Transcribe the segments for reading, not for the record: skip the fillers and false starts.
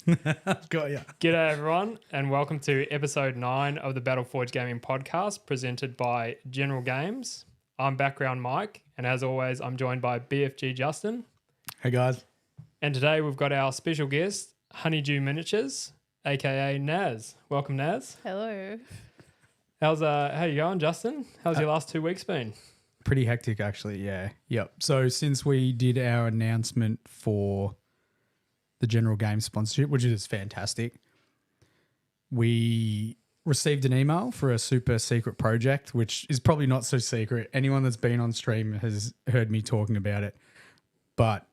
Got ya. G'day everyone, and welcome to episode 9 of the Battleforge Gaming Podcast, presented by General Games. I'm Background Mike, and as always, I'm joined by BFG Justin. Hey guys. And today we've got our special guest, Honeydew Miniatures, aka Naz. Welcome, Naz. Hello. How you going, Justin? How's your last 2 weeks been? Pretty hectic actually, yeah. Yep. So since we did our announcement for the General Games sponsorship, which is fantastic, we received an email for a super secret project, which is probably not so secret. Anyone that's been on stream has heard me talking about it. But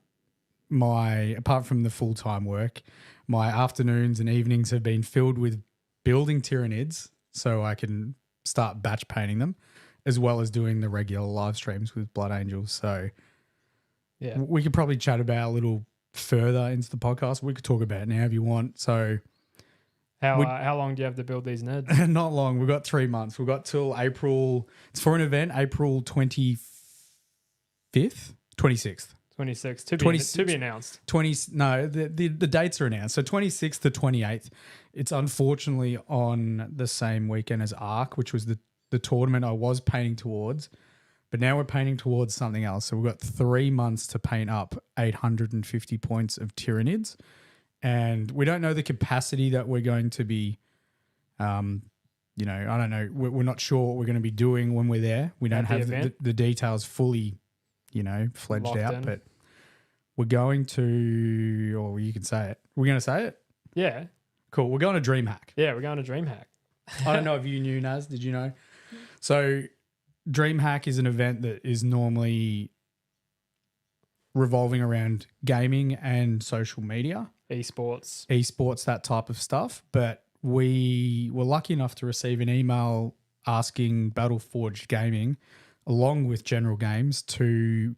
apart from the full-time work, my afternoons and evenings have been filled with building Tyranids so I can start batch painting them, as well as doing the regular live streams with Blood Angels. So Yeah. we could probably chat about a little further into the podcast. We could talk about it now if you want. So How long do you have to build these Nids? not long. We've got 3 months. We've got till April. It's for an event, April 25th, 26th. 26, to be announced. The dates are announced. So 26th to 28th. It's unfortunately on the same weekend as ARC, which was the tournament I was painting towards. But now we're painting towards something else. So we've got 3 months to paint up 850 points of Tyranids. And we don't know the capacity that we're going to be, I don't know. We're not sure what we're going to be doing when we're there. We don't have the details fully, fledged Locked out. in. But we're going to, or you can say it. We're going to say it? Yeah. Cool. We're going to DreamHack. Yeah, we're going to DreamHack. I don't know if you knew, Naz. Did you know? So DreamHack is an event that is normally revolving around gaming and social media. Esports, that type of stuff. But we were lucky enough to receive an email asking Battleforge Gaming, along with General Games, to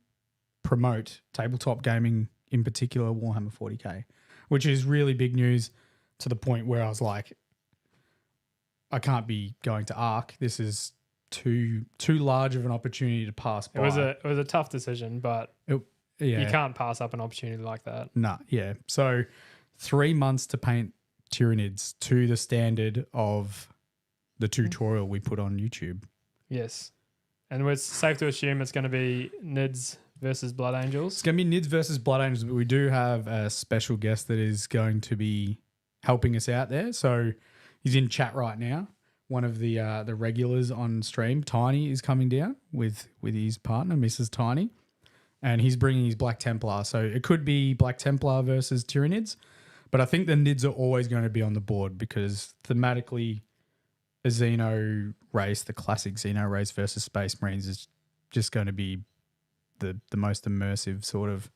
promote tabletop gaming, in particular Warhammer 40k, which is really big news, to the point where I was like, I can't be going to ARC. This is too large of an opportunity to pass by. It was a tough decision, but you can't pass up an opportunity like that. Nah, yeah. So 3 months to paint Tyranids to the standard of the tutorial we put on YouTube. Yes. And it's safe to assume it's going to be Nids versus Blood Angels. It's going to be Nids versus Blood Angels, but we do have a special guest that is going to be helping us out there. So he's in chat right now. One of the regulars on stream, Tiny, is coming down with his partner, Mrs. Tiny, and he's bringing his Black Templar. So it could be Black Templar versus Tyranids, but I think the Nids are always going to be on the board because thematically, a Xeno race, the classic Xeno race versus Space Marines, is just going to be the most immersive sort of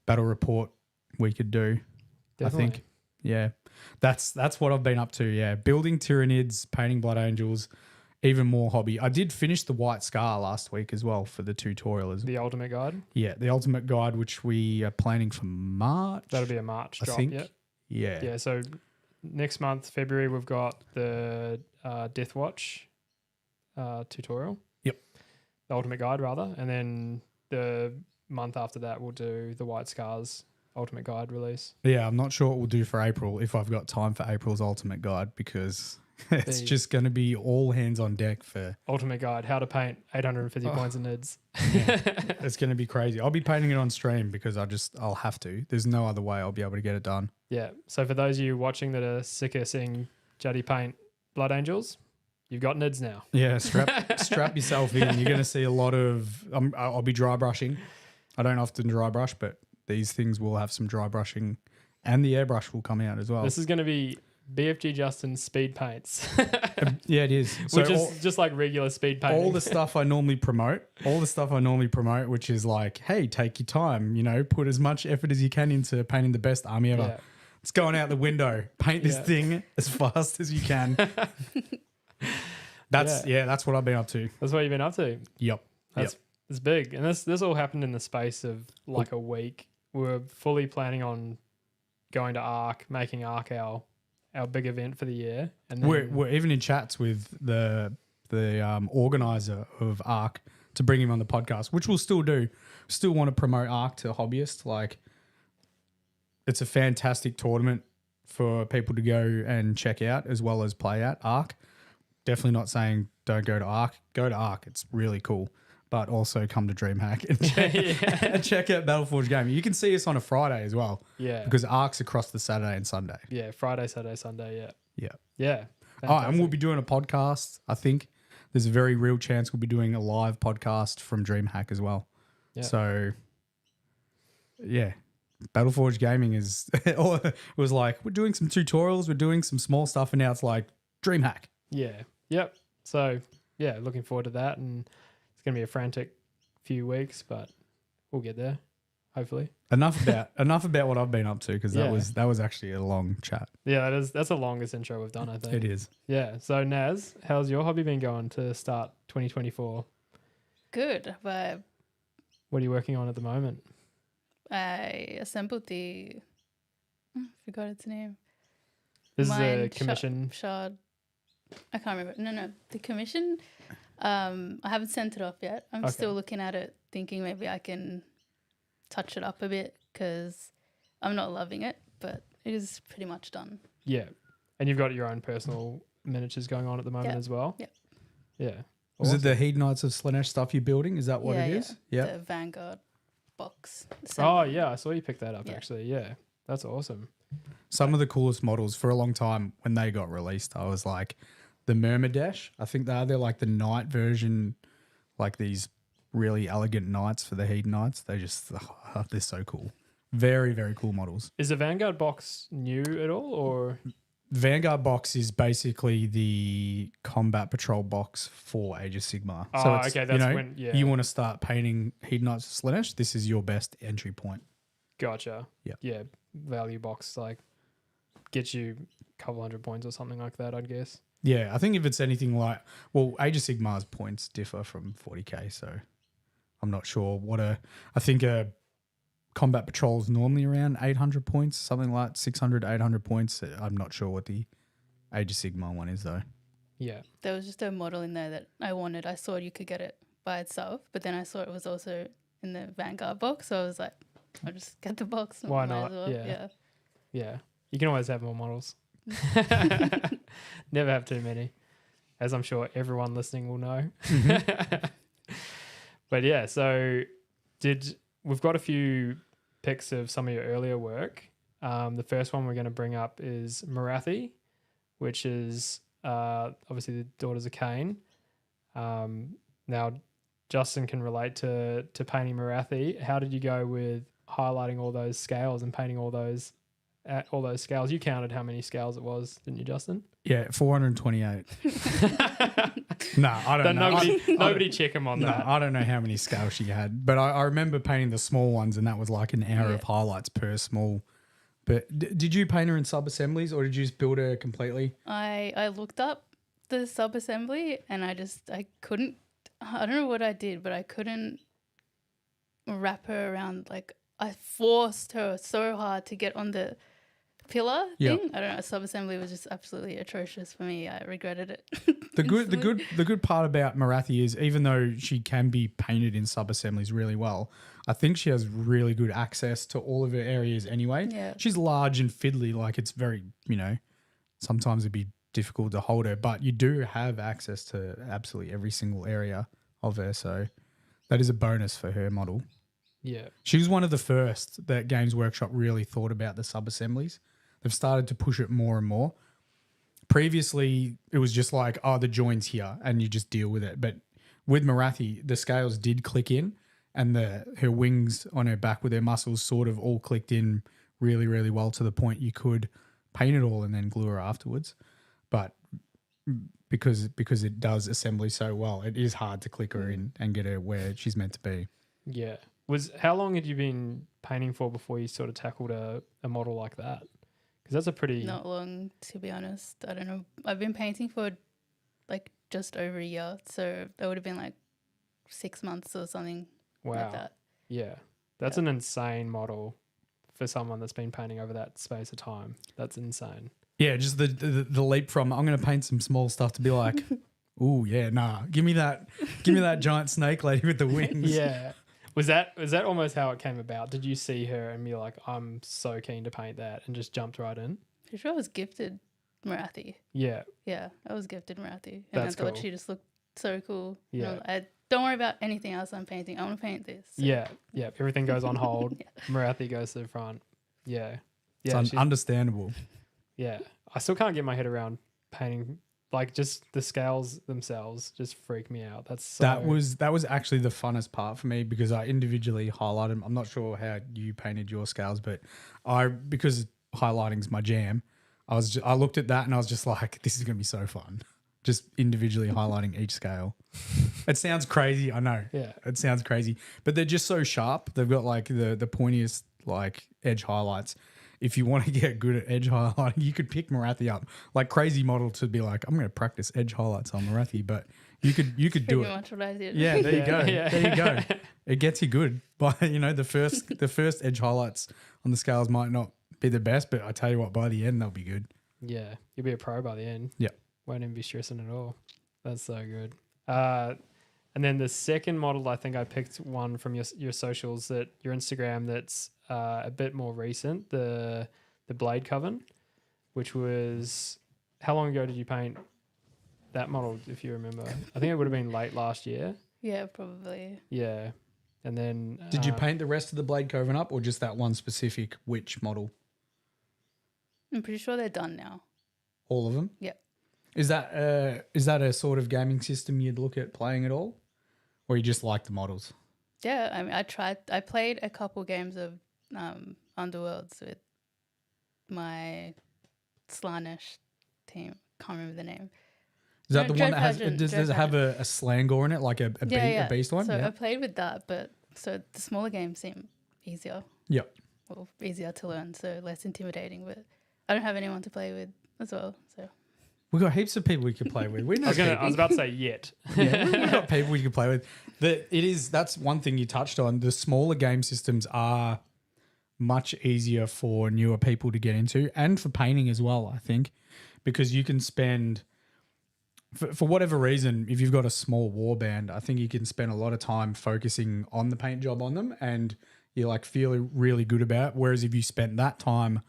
battle report we could do. Definitely. I think. Yeah, that's what I've been up to. Yeah, building Tyranids, painting Blood Angels, even more hobby. I did finish the White Scar last week as well for the tutorial. The Ultimate Guide? Yeah, the Ultimate Guide, which we are planning for March. That'll be a March drop, I think. Yeah. Yeah, so next month, February, we've got the Death Watch tutorial. Yep. The Ultimate Guide, rather. And then the month after that, we'll do the White Scars Ultimate Guide release. Yeah, I'm not sure what we'll do for April, if I've got time for April's Ultimate Guide, because it's just going to be all hands on deck for Ultimate Guide, how to paint 850 points of Nids. Yeah, it's going to be crazy. I'll be painting it on stream because I'll have to. There's no other way I'll be able to get it done. Yeah. So for those of you watching that are sick of seeing Juddy paint Blood Angels, you've got Nids now. Yeah, strap yourself in. You're going to see a lot of. I'll be dry brushing. I don't often dry brush, but these things will have some dry brushing, and the airbrush will come out as well. This is going to be BFG Justin's speed paints. Yeah, it is. Which is just like regular speed painting. All the stuff I normally promote, which is like, hey, take your time, put as much effort as you can into painting the best army ever. Yeah. It's going out the window. Paint this thing as fast as you can. That's what I've been up to. That's what you've been up to. Yep. It's big. And this all happened in the space of like a week. We're fully planning on going to ARC, making ARC our big event for the year. And then we're even in chats with the organizer of ARC to bring him on the podcast, which we'll still do. Still want to promote ARC to hobbyists. Like, it's a fantastic tournament for people to go and check out as well as play at. Arc. Definitely not saying don't go to Arc. Go to Arc. It's really cool. But also come to DreamHack and check out Battleforge Gaming. You can see us on a Friday as well. Yeah. Because Arc's across the Saturday and Sunday. Yeah, Friday, Saturday, Sunday, Yeah. Yeah. Oh, and we'll be doing a podcast, I think. There's a very real chance we'll be doing a live podcast from DreamHack as well. Yeah. So, yeah. Battleforge Gaming is... it was like, we're doing some tutorials, we're doing some small stuff, and now it's like DreamHack. Yeah. Yep. So, yeah, looking forward to that. And it's going to be a frantic few weeks, but we'll get there, hopefully. Enough about what I've been up to, because that was actually a long chat. Yeah, that's the longest intro we've done, I think. It is. Yeah. So, Naz, how's your hobby been going to start 2024? Good, but What are you working on at the moment? I assembled I forgot its name. This is a Mine commission. Shard. I can't remember. No, the commission. I haven't sent it off yet. I'm Okay. still looking at it, thinking maybe I can touch it up a bit because I'm not loving it, but it is pretty much done. Yeah. And you've got your own personal miniatures going on at the moment Yep. as well? Yep. Yeah. Is it the Hedonites of Slaanesh stuff you're building? Is that what Yeah, it is? yeah. The Vanguard box. Oh, assembly. yeah. I saw you pick that up, Yeah. actually. Yeah. That's awesome. Some of the coolest models for a long time when they got released, I was like, the Myrmidesh, I think they're like the knight version, like these really elegant knights for the Hedonites. They're so cool. Very, very cool models. Is the Vanguard box new at all, or? Vanguard box is basically the combat patrol box for Age of Sigmar. Oh, okay, that's when- yeah. you want to start painting Hedonites of Slaanesh, this is your best entry point. Gotcha. Yeah. Yeah. Value box, like, gets you a couple hundred points or something like that, I'd guess. Yeah, I think if it's anything like, well, Age of Sigmar's points differ from 40k, so I'm not sure I think a combat patrol is normally around 800 points, something like 600, 800 points. I'm not sure what the Age of Sigmar one is though. Yeah. There was just a model in there that I wanted. I saw you could get it by itself, but then I saw it was also in the Vanguard box, so I was like, I'll just get the box. Why might not? as well. Yeah. Yeah. You can always have more models. Never have too many, as I'm sure everyone listening will know. But yeah, so we've got a few pics of some of your earlier work. The first one we're going to bring up is Marathi, which is obviously the Daughters of Cain. Now, Justin can relate to painting Marathi. How did you go with highlighting all those scales and painting all those scales? You counted how many scales it was, didn't you, Justin? Yeah, 428. No, I don't know. Nobody check him on that. I don't know how many scales she had, but I remember painting the small ones, and that was like an hour of highlights per small. But did you paint her in sub-assemblies, or did you just build her completely? I looked up the sub-assembly and I couldn't, I don't know what I did, but I couldn't wrap her around. Like, I forced her so hard to get on the pillar thing. I don't know. Sub-assembly was just absolutely atrocious for me. I regretted it. The good part about Marathi is, even though she can be painted in sub-assemblies really well, I think she has really good access to all of her areas anyway. Yeah. She's large and fiddly, like it's very, sometimes it'd be difficult to hold her, but you do have access to absolutely every single area of her, so that is a bonus for her model. Yeah. She was one of the first that Games Workshop really thought about the sub-assemblies. They've started to push it more and more. Previously, it was just like, the join's here and you just deal with it. But with Marathi, the scales did click in, and her wings on her back with her muscles sort of all clicked in really, really well, to the point you could paint it all and then glue her afterwards. But because it does assembly so well, it is hard to click her in and get her where she's meant to be. Yeah. How long had you been painting for before you sort of tackled a model like that? Because that's a pretty... Not long, to be honest. I don't know. I've been painting for like just over a year, so that would have been like 6 months or something like that. Yeah. That's an insane model for someone that's been painting over that space of time. That's insane. Yeah, just the leap from I'm going to paint some small stuff to be like, ooh, yeah, nah, give me that giant snake lady with the wings. Yeah. Was that almost how it came about? Did you see her and be like, I'm so keen to paint that, and just jumped right in? Pretty sure I was gifted Marathi. Yeah. Yeah, I was gifted Marathi. And That's I thought cool. she just looked so cool. Yeah. Don't worry about anything else I'm painting. I want to paint this. So, Yeah. Yeah. Everything goes on hold. Yeah. Marathi goes to the front. Yeah. It's Yeah. she's- understandable. yeah. I still can't get my head around painting. Like just the scales themselves just freak me out. That's so, That was actually the funnest part for me because I individually highlighted. I'm not sure how you painted your scales, but because highlighting's my jam. I looked at that and I was just like, this is gonna be so fun. Just individually highlighting each scale. It sounds crazy, I know. Yeah. It sounds crazy, but they're just so sharp. They've got like the pointiest like edge highlights. If you want to get good at edge highlighting, you could pick Marathi up. Like crazy model to be like, I'm going to practice edge highlights on Marathi, but you could do Pretty it. much what I did. Yeah, there you go. Yeah. There you go. It gets you good. But the first edge highlights on the scales might not be the best, but I tell you what, by the end they'll be good. Yeah. You'll be a pro by the end. Yeah. Won't even be stressing at all. That's so good. And then the second model, I think I picked one from your socials, that your Instagram, that's a bit more recent, the Blade Coven, which was, how long ago did you paint that model, if you remember? I think it would have been late last year. Yeah, probably. Yeah. And then Did you paint the rest of the Blade Coven up or just that one specific witch model? I'm pretty sure they're done now. All of them? Yeah. Is that a sort of gaming system you'd look at playing at all? Or you just like the models? Yeah, I mean, I played a couple games of Underworlds with my Slaanesh team. Can't remember the name. Is that the one that has, Pageant, does it have a slangor in it, like a beast one? So Yeah. I played with that, but so the smaller games seem easier. Yep. Well, easier to learn, so less intimidating. But I don't have anyone to play with as well. So We've got heaps of people we could play with. We know I was about to say yet. yeah, we've got people we can play with. That's one thing you touched on. The smaller game systems are much easier for newer people to get into, and for painting as well, I think, because you can spend, for whatever reason, if you've got a small warband, I think you can spend a lot of time focusing on the paint job on them, and you like feel really good about it. Whereas if you spent that time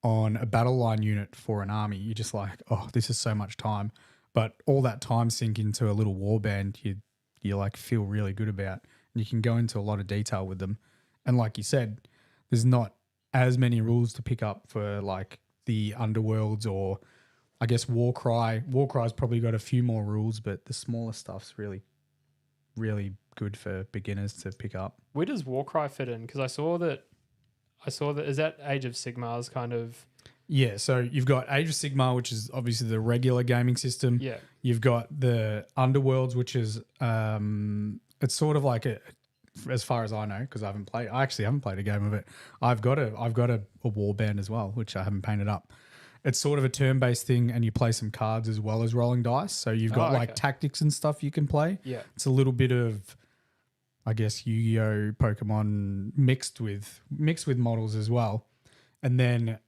on a battle line unit for an army, you're just like, oh, this is so much time. But all that time sink into a little warband, you like feel really good about, and you can go into a lot of detail with them. And like you said, there's not as many rules to pick up for like the Underworlds, or I guess Warcry. Warcry's probably got a few more rules, but the smaller stuff's really, really good for beginners to pick up. Where does Warcry fit in? Because I saw that, is that Age of Sigmar's kind of... Yeah, so you've got Age of Sigmar, which is obviously the regular gaming system. Yeah. You've got the Underworlds, which is it's sort of like as far as I know, because I actually haven't played a game of it. I've got a warband as well, which I haven't painted up. It's sort of a turn-based thing, and you play some cards as well as rolling dice. So you've got like tactics and stuff you can play. Yeah. It's a little bit of, I guess, Yu-Gi-Oh, Pokemon mixed with models as well. And then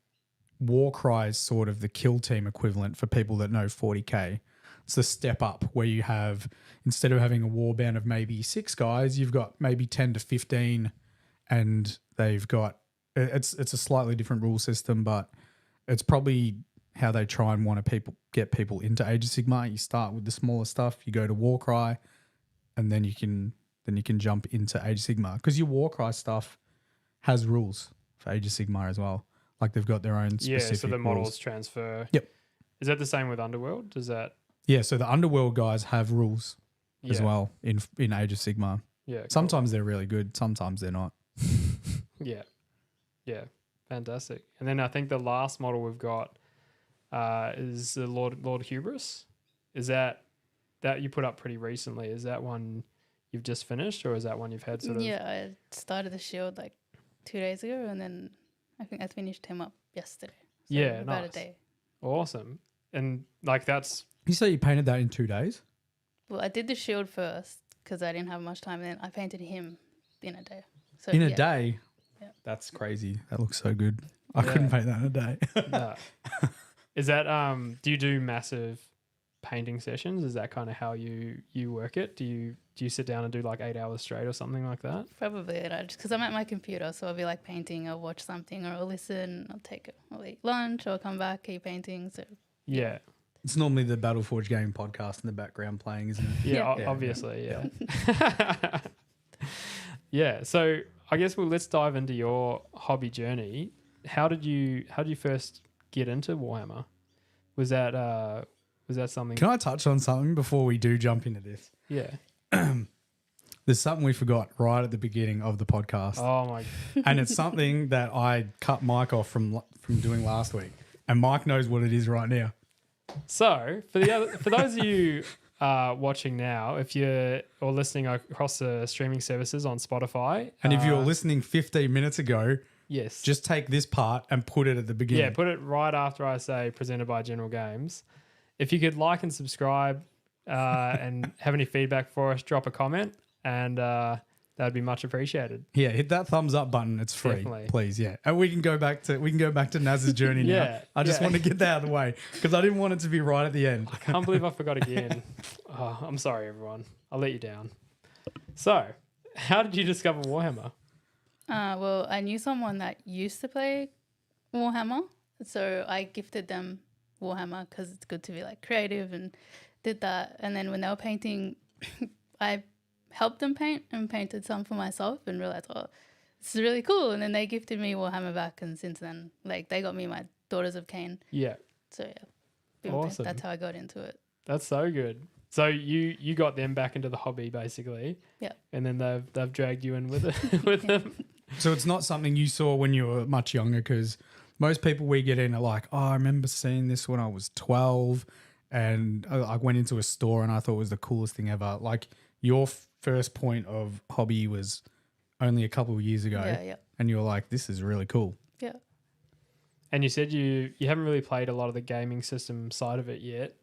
Warcry is sort of the kill team equivalent for people that know 40k. It's the step up where you have, instead of having a warband of maybe 6 guys, you've got maybe 10 to 15, and they've got, it's a slightly different rule system, but it's probably how they try and want to get people into Age of Sigmar. You start with the smaller stuff, you go to Warcry, and then you can jump into Age of Sigmar, because your Warcry stuff has rules for Age of Sigmar as well. Like they've got their own specific so the models rules. transfer. Yep. Is that the same with Underworld? Does that... Yeah, so the Underworld guys have rules as well in Age of Sigmar. Yeah. Cool. Sometimes they're really good, sometimes they're not. Yeah. Yeah. Fantastic. And then I think the last model we've got is the Lord Hubris. Is that you put up pretty recently? Is that one you've just finished, or is that one you've had sort of... Yeah, I started the shield like 2 days ago, and then I think I finished him up yesterday. So Yeah, about nice. a day. Awesome. And like that's... You say you painted that in 2 days? Well, I did the shield first because I didn't have much time, and then I painted him in a day. So In a day? Yeah. That's crazy. That looks so good. I couldn't paint that in a day. Is that do you do massive painting sessions? Is that kind of how you work it? Do you sit down and do like 8 hours straight or something like that? Probably, just because I'm at my computer, so I'll be like painting, I'll watch something, or I'll listen, I'll eat lunch, or I'll come back, keep painting. So Yeah. It's normally the Battleforge Game podcast in the background playing, isn't it? Yeah, Yeah. obviously, yeah. Yeah, so I guess let's dive into your hobby journey. How did you first get into Warhammer? Was that something? Can I touch on something before we do jump into this? Yeah. There's something we forgot right at the beginning of the podcast. Oh my. And it's something that I cut Mike off from doing last week. And Mike knows what it is right now. So for those of you watching now, if you're or listening across the streaming services on Spotify, And if you were listening 15 minutes ago, yes, just take this part and put it at the beginning. yeah, put it right after I say presented by General Games. If you could like and subscribe and have any feedback for us, drop a comment, and that'd be much appreciated. Yeah, hit that thumbs up button. It's free, Definitely. please. Yeah, and we can go back to Naz's journey now. Yeah, I just yeah. want to get that out of the way because I didn't want it to be right at the end. I can't believe I forgot again. Oh, I'm sorry, everyone. I'll let you down. So, how did you discover Warhammer? Well, I knew someone that used to play Warhammer, so I gifted them Warhammer because it's good to be like creative, and did that. And then when they were painting, I helped them paint and painted some for myself and realized, oh, this is really cool. And then they gifted me Warhammer back, and since then, like, they got me my Daughters of Cain. Yeah, So yeah, boom, Awesome. that's how I got into it. that's so good. So you got them back into the hobby basically. Yeah. And then they've dragged you in with it with them. So it's not something you saw when you were much younger, because most people we get in are like, oh, I remember seeing this when I was 12 and I went into a store and I thought it was the coolest thing ever. Like your first point of hobby was only a couple of years ago, Yeah. and you were like, this is really cool. Yeah. And you said you haven't really played a lot of the gaming system side of it yet.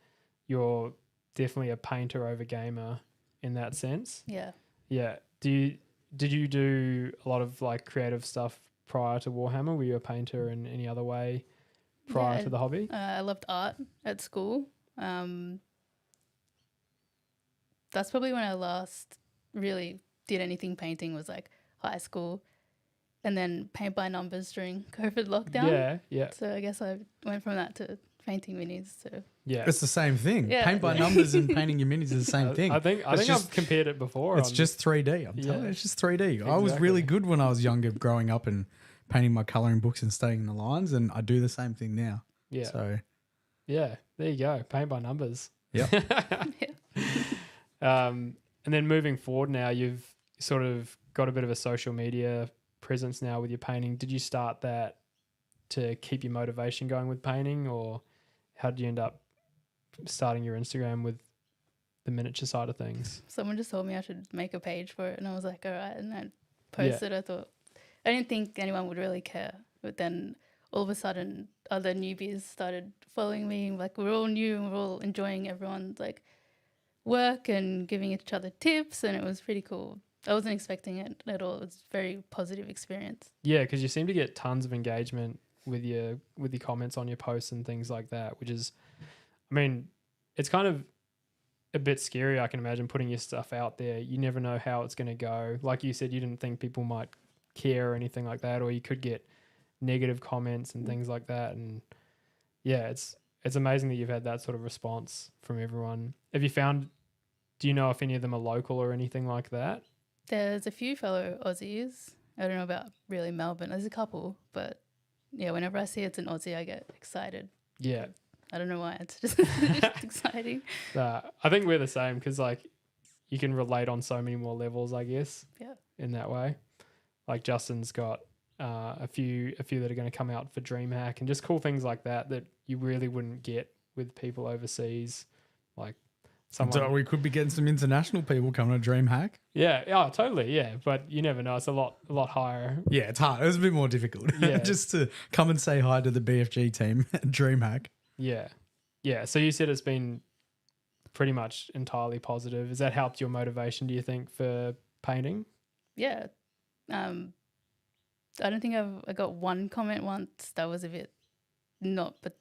You're definitely a painter over gamer in that sense. Yeah. Yeah. Did you do a lot of like creative stuff prior to Warhammer? Were you a painter in any other way prior Yeah, to the hobby? I loved art at school. That's probably when I last really did anything painting, was like high school, and then paint by numbers during COVID lockdown. Yeah. So I guess I went from that to painting minis. So Yeah. It's the same thing. Yeah. Paint by numbers and painting your minis is the same thing. I think just- I've compared it before. It's just 3D. I'm telling you, Yeah. it's just 3D. I was really Exactly. good when I was younger, growing up and painting my colouring books and staying in the lines, and I do the same thing now. yeah. So Yeah, there you go. Paint by numbers. Yep. And then moving forward now, you've sort of got a bit of a social media presence now with your painting. Did you start that to keep your motivation going with painting, or how did you end up starting your Instagram with the miniature side of things? someone just told me I should make a page for it, and I was like, all right. And I posted. I thought, I didn't think anyone would really care, but then all of a sudden, other newbies started following me. Like, we're all new and we're all enjoying everyone's like work and giving each other tips, and it was pretty cool. I wasn't expecting it at all. It was a very positive experience. Yeah, because you seem to get tons of engagement with your comments on your posts and things like that, which is, I mean, it's kind of a bit scary, I can imagine, putting your stuff out there. You never know how it's going to go. Like you said, you didn't think people might care or anything like that, or you could get negative comments and things like that. And yeah, it's amazing that you've had that sort of response from everyone. Do you know if any of them are local or anything like that? There's a few fellow Aussies. I don't know about really Melbourne. There's a couple, but yeah, whenever I see it's an Aussie, I get excited. Yeah. I don't know why. It's just, it's just exciting. I think we're the same, because like you can relate on so many more levels, I guess. Yeah. In that way, like Justin's got a few that are going to come out for DreamHack, and just cool things like that you really wouldn't get with people overseas. Like someone, So we could be getting some international people coming to DreamHack. yeah, totally, yeah. But you never know; it's a lot higher. Yeah, it's hard. It was a bit more difficult. Yeah. Just to come and say hi to the BFG team at DreamHack. Yeah. So you said it's been pretty much entirely positive. Has that helped your motivation, do you think, for painting? Yeah. I don't think I got one comment once that was a bit not, but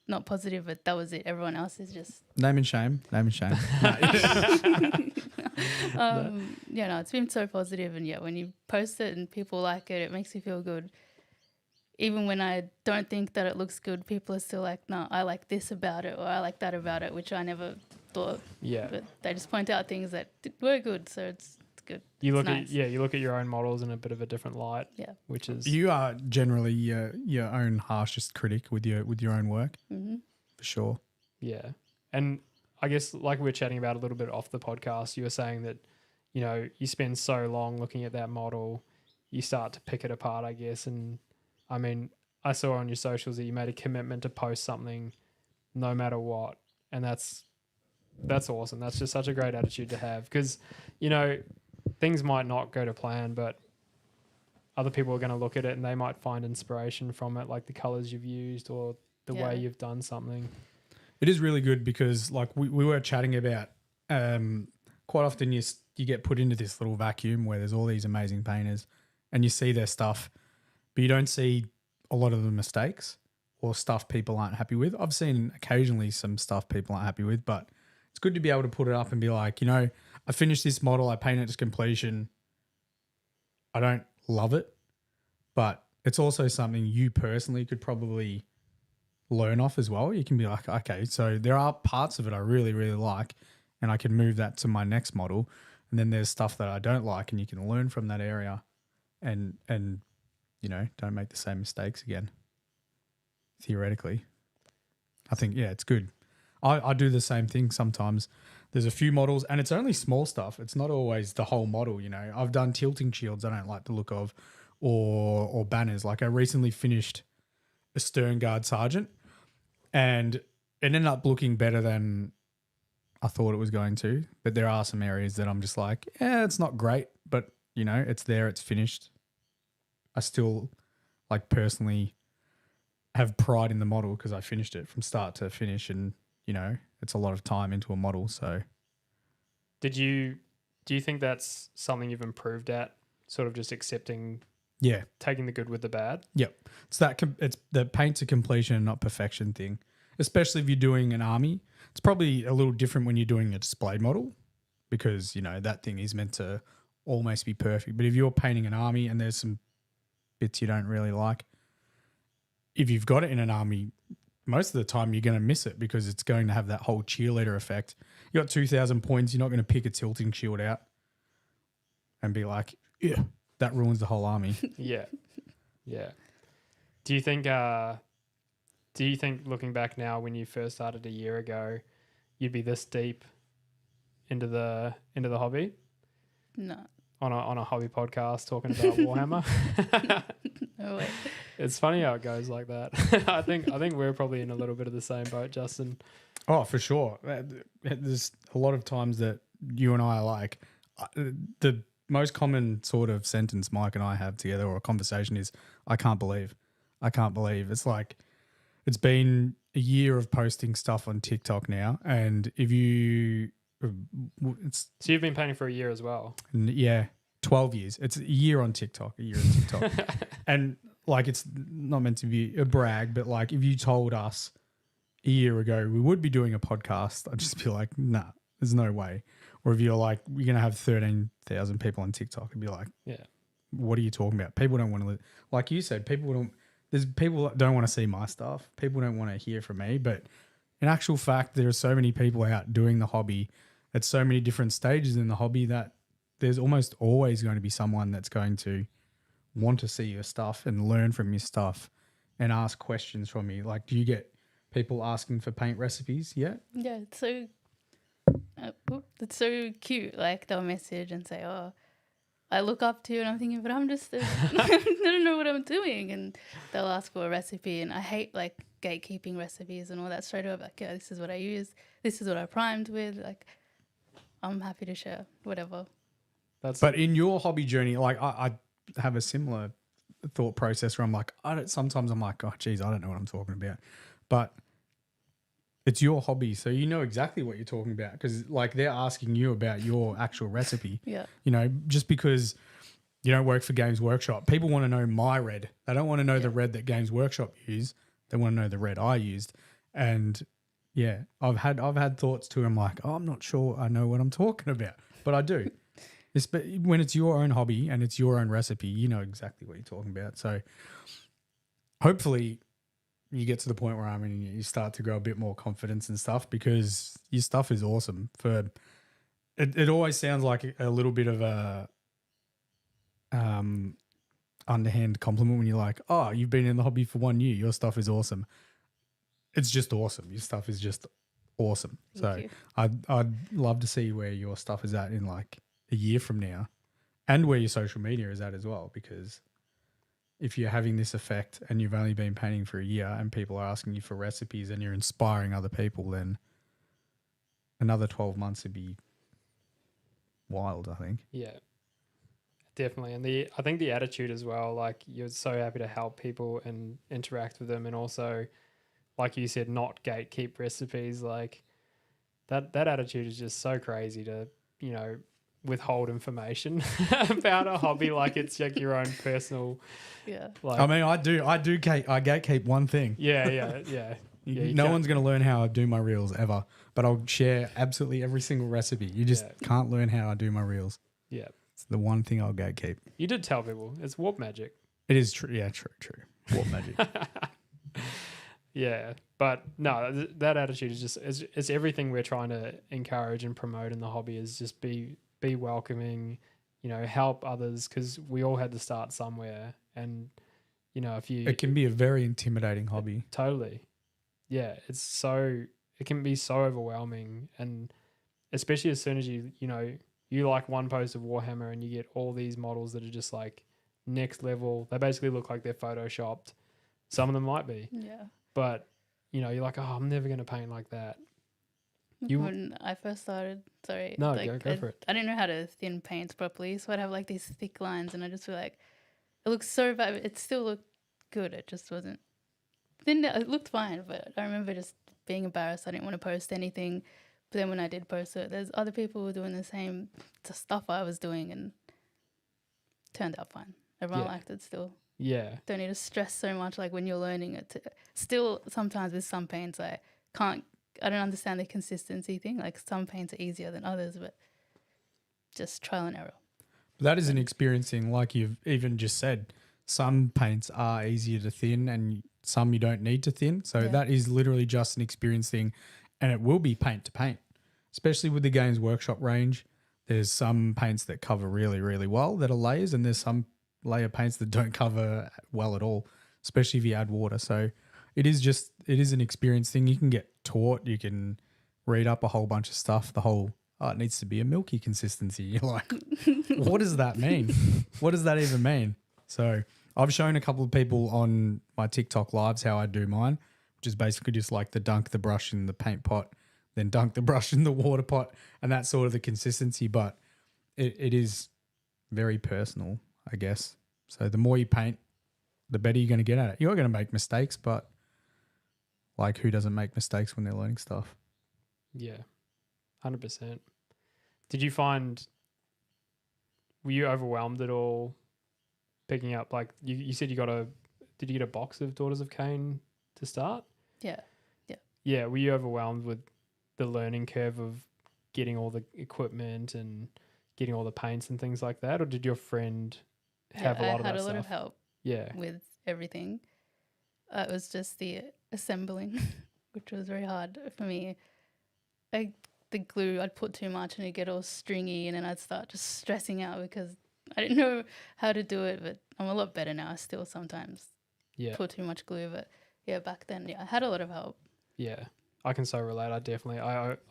not positive, but that was it. Everyone else is just Name and shame. No. yeah, no, it's been so positive, and yeah, when you post it and people like it, it makes you feel good. Even when I don't think that it looks good, people are still like, no, I like this about it, or I like that about it, which I never thought. Yeah. But they just point out things that were good, so it's good. You It's look nice. at you look at your own models in a bit of a different light. Yeah. Which is You are generally your own harshest critic with your own work, for sure. yeah. And I guess like we were chatting about a little bit off the podcast, you were saying that, you know, you spend so long looking at that model, you start to pick it apart, I guess. And I mean, I saw on your socials that you made a commitment to post something no matter what. And that's awesome. That's just such a great attitude to have, because, you know, things might not go to plan, but other people are going to look at it and they might find inspiration from it, like the colors you've used or the way you've done something. It is really good because, like, we were chatting about, quite often you get put into this little vacuum where there's all these amazing painters and you see their stuff, but you don't see a lot of the mistakes or stuff people aren't happy with. I've seen occasionally some stuff people aren't happy with, but it's good to be able to put it up and be like, you know, I finished this model, I painted it to completion. I don't love it, but it's also something you personally could probably learn off as well. You can be like, okay, so there are parts of it I really, really like, and I can move that to my next model. And then there's stuff that I don't like, and you can learn from that area and you know, don't make the same mistakes again. Theoretically. I think, yeah, it's good. I do the same thing sometimes. There's a few models, and it's only small stuff. It's not always the whole model, you know. I've done tilting shields I don't like the look of, or banners. Like I recently finished a Stern Guard Sergeant, and it ended up looking better than I thought it was going to. But there are some areas that I'm just like, yeah, it's not great, but, you know, it's there, it's finished. I still, like, personally have pride in the model because I finished it from start to finish, and, you know, it's a lot of time into a model. So Do you think that's something you've improved at, sort of just accepting, yeah, taking the good with the bad? yep. It's it's the paint to completion and not perfection thing, especially if you're doing an army. It's probably a little different when you're doing a display model because, you know, that thing is meant to almost be perfect. But if you're painting an army and there's some bits you don't really like, if you've got it in an army, most of the time you're going to miss it because it's going to have that whole cheerleader effect. You got 2,000 points. You're not going to pick a tilting shield out and be like, yeah, that ruins the whole army. Yeah. Yeah. Do you think looking back now, when you first started a year ago, you'd be this deep into the hobby? No. On a hobby podcast talking about Warhammer? No way. It's funny how it goes like that. I think we're probably in a little bit of the same boat, Justin. Oh, for sure. There's a lot of times that you and I are like, the most common sort of sentence Mike and I have together or a conversation is, I can't believe. It's like, it's been a year of posting stuff on TikTok now. And if you, So you've been painting for a year as well? Yeah, 12 years. It's a year on TikTok. And like, it's not meant to be a brag, but like, if you told us a year ago we would be doing a podcast, I'd just be like, nah, there's no way. Or if you're like, we're going to have 13,000 people on TikTok, I'd be like, yeah, what are you talking about? People don't want to, like you said, there's people that don't want to see my stuff. People don't want to hear from me. But in actual fact, there are so many people out doing the hobby at so many different stages in the hobby that there's almost always going to be someone that's going to want to see your stuff and learn from your stuff and ask questions from you. Like, do you get people asking for paint recipes yet? Yeah, it's so cute. Like, they'll message and say, oh, I look up to you, and I'm thinking, but I'm just, I don't know what I'm doing. And they'll ask for a recipe, and I hate like gatekeeping recipes and all that. Straight away, like, yeah, this is what I use. This is what I primed with. Like, I'm happy to share whatever. But in your hobby journey, like I have a similar thought process where I'm like, sometimes I'm like, oh, geez, I don't know what I'm talking about. But it's your hobby, so you know exactly what you're talking about because, like, they're asking you about your actual recipe. Yeah. You know, just because you don't work for Games Workshop, people want to know my red. They don't want to know the red that Games Workshop use. They want to know the red I used. And yeah, I've had thoughts too. I'm like, oh, I'm not sure I know what I'm talking about, but I do. When it's your own hobby and it's your own recipe, you know exactly what you're talking about. So hopefully you get to the point where you start to grow a bit more confidence and stuff, because your stuff is awesome. It always sounds like a little bit of a underhand compliment when you're like, oh, you've been in the hobby for 1 year, your stuff is awesome. It's just awesome. Your stuff is just awesome. Thank you. I'd love to see where your stuff is at in like a year from now, and where your social media is at as well, because if you're having this effect and you've only been painting for a year and people are asking you for recipes and you're inspiring other people, then another 12 months would be wild, I think. Yeah, definitely. And I think the attitude as well, like you're so happy to help people and interact with them, and also, like you said, not gatekeep recipes. Like that attitude is just so crazy to, withhold information about a hobby like it's like your own personal. Yeah. Like, I gatekeep one thing. Yeah. No one's going to learn how I do my reels ever, but I'll share absolutely every single recipe. You just can't learn how I do my reels. Yeah. It's the one thing I'll gatekeep. You did tell people it's warp magic. It is true. Yeah, true. Warp magic. Yeah. But no, that attitude is just, it's everything we're trying to encourage and promote in the hobby, is just be welcoming, help others, because we all had to start somewhere. And, it can be a very intimidating hobby. Totally. Yeah. It can be so overwhelming. And especially as soon as you like one post of Warhammer and you get all these models that are just like next level. They basically look like they're photoshopped. Some of them might be. Yeah. But, you're like, oh, I'm never going to paint like that. When I first started, No, go for it. I didn't know how to thin paints properly, so I'd have like these thick lines, and I just feel like it looks so bad. It still looked good. It just wasn't thin. It looked fine, but I remember just being embarrassed. I didn't want to post anything. But then when I did post it, there's other people who were doing the same stuff I was doing, and turned out fine. Everyone liked it still. Yeah. Don't need to stress so much like when you're learning it. Still, sometimes with some paints, I don't understand the consistency thing. Like some paints are easier than others, but just trial and error. That is an experiencing, like you've even just said, some paints are easier to thin and some you don't need to thin. So that is literally just an experience thing, and it will be paint to paint, especially with the Games Workshop range. There's some paints that cover really, really well that are layers, and there's some layer paints that don't cover well at all, especially if you add water. So it is an experience thing. You can get taught, you can read up a whole bunch of stuff. It needs to be a milky consistency. You're like, what does that mean? What does that even mean? So I've shown a couple of people on my TikTok lives how I do mine, which is basically just like dunk the brush in the paint pot, then dunk the brush in the water pot, and that's sort of the consistency. But it is very personal, I guess. So the more you paint, the better you're going to get at it. You're going to make mistakes, but like, who doesn't make mistakes when they're learning stuff? Yeah, 100%. Did you find, were you overwhelmed at all picking up, like you said did you get a box of Daughters of Cain to start? Yeah. Yeah, were you overwhelmed with the learning curve of getting all the equipment and getting all the paints and things like that? Or did your friend have a lot of that stuff? I had a lot of help with everything. It was just the assembling, which was very hard for me. The glue, I'd put too much and it'd get all stringy, and then I'd start just stressing out because I didn't know how to do it, but I'm a lot better now. I still sometimes put too much glue, but back then, I had a lot of help. Yeah. I can so relate.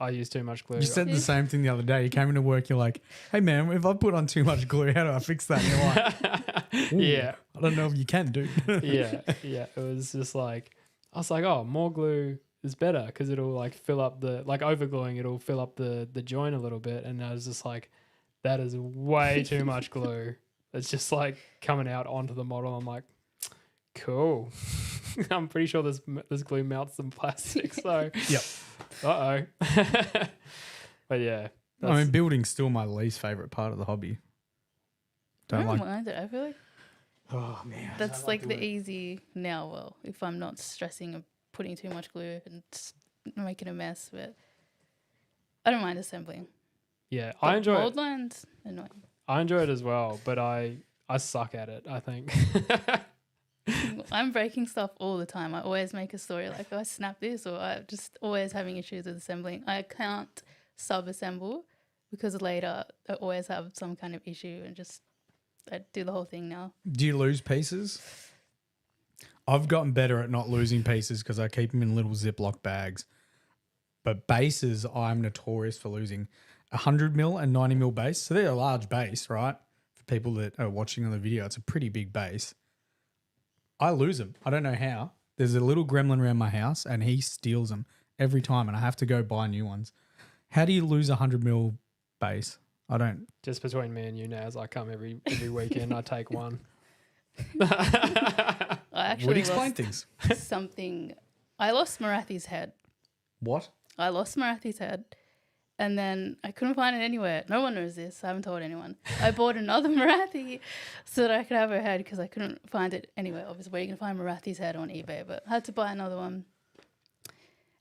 I use too much glue. You said the same thing the other day. You came into work, you're like, hey man, if I put on too much glue, how do I fix that? And you're like, I don't know if you can, dude. Yeah. It was just like, I was like, oh, more glue is better because it'll like fill up over gluing, it'll fill up the joint a little bit. And I was just like, that is way too much glue. It's just like coming out onto the model. I'm like, cool. I'm pretty sure this glue melts some plastic. So, yep. But yeah. Building's still my least favorite part of the hobby. I don't mind it. I feel like oh man, that's like the easy now. Well, if I'm not stressing and putting too much glue and just making a mess. But I don't mind assembling. Yeah, But I enjoy mold it. lines annoying. I enjoy it as well, but I suck at it, I think. I'm breaking stuff all the time. I always make a story like, oh, I snapped this, or I'm just always having issues with assembling. I can't sub-assemble because later I always have some kind of issue and just I do the whole thing now. Do you lose pieces? I've gotten better at not losing pieces because I keep them in little Ziploc bags. But bases, I'm notorious for losing 100 mil and 90 mil base. So they're a large base, right? For people that are watching on the video, it's a pretty big base. I lose them. I don't know how. There's a little gremlin around my house and he steals them every time and I have to go buy new ones. How do you lose 100 mil base? I don't. Just between me and you, Naz, I come every weekend. I take one. I actually Would explain lost things. something. I lost Marathi's head. What? I lost Marathi's head and then I couldn't find it anywhere. No one knows this. I haven't told anyone. I bought another Marathi so that I could have her head because I couldn't find it anywhere. Obviously, where you can find Marathi's head on eBay, but I had to buy another one.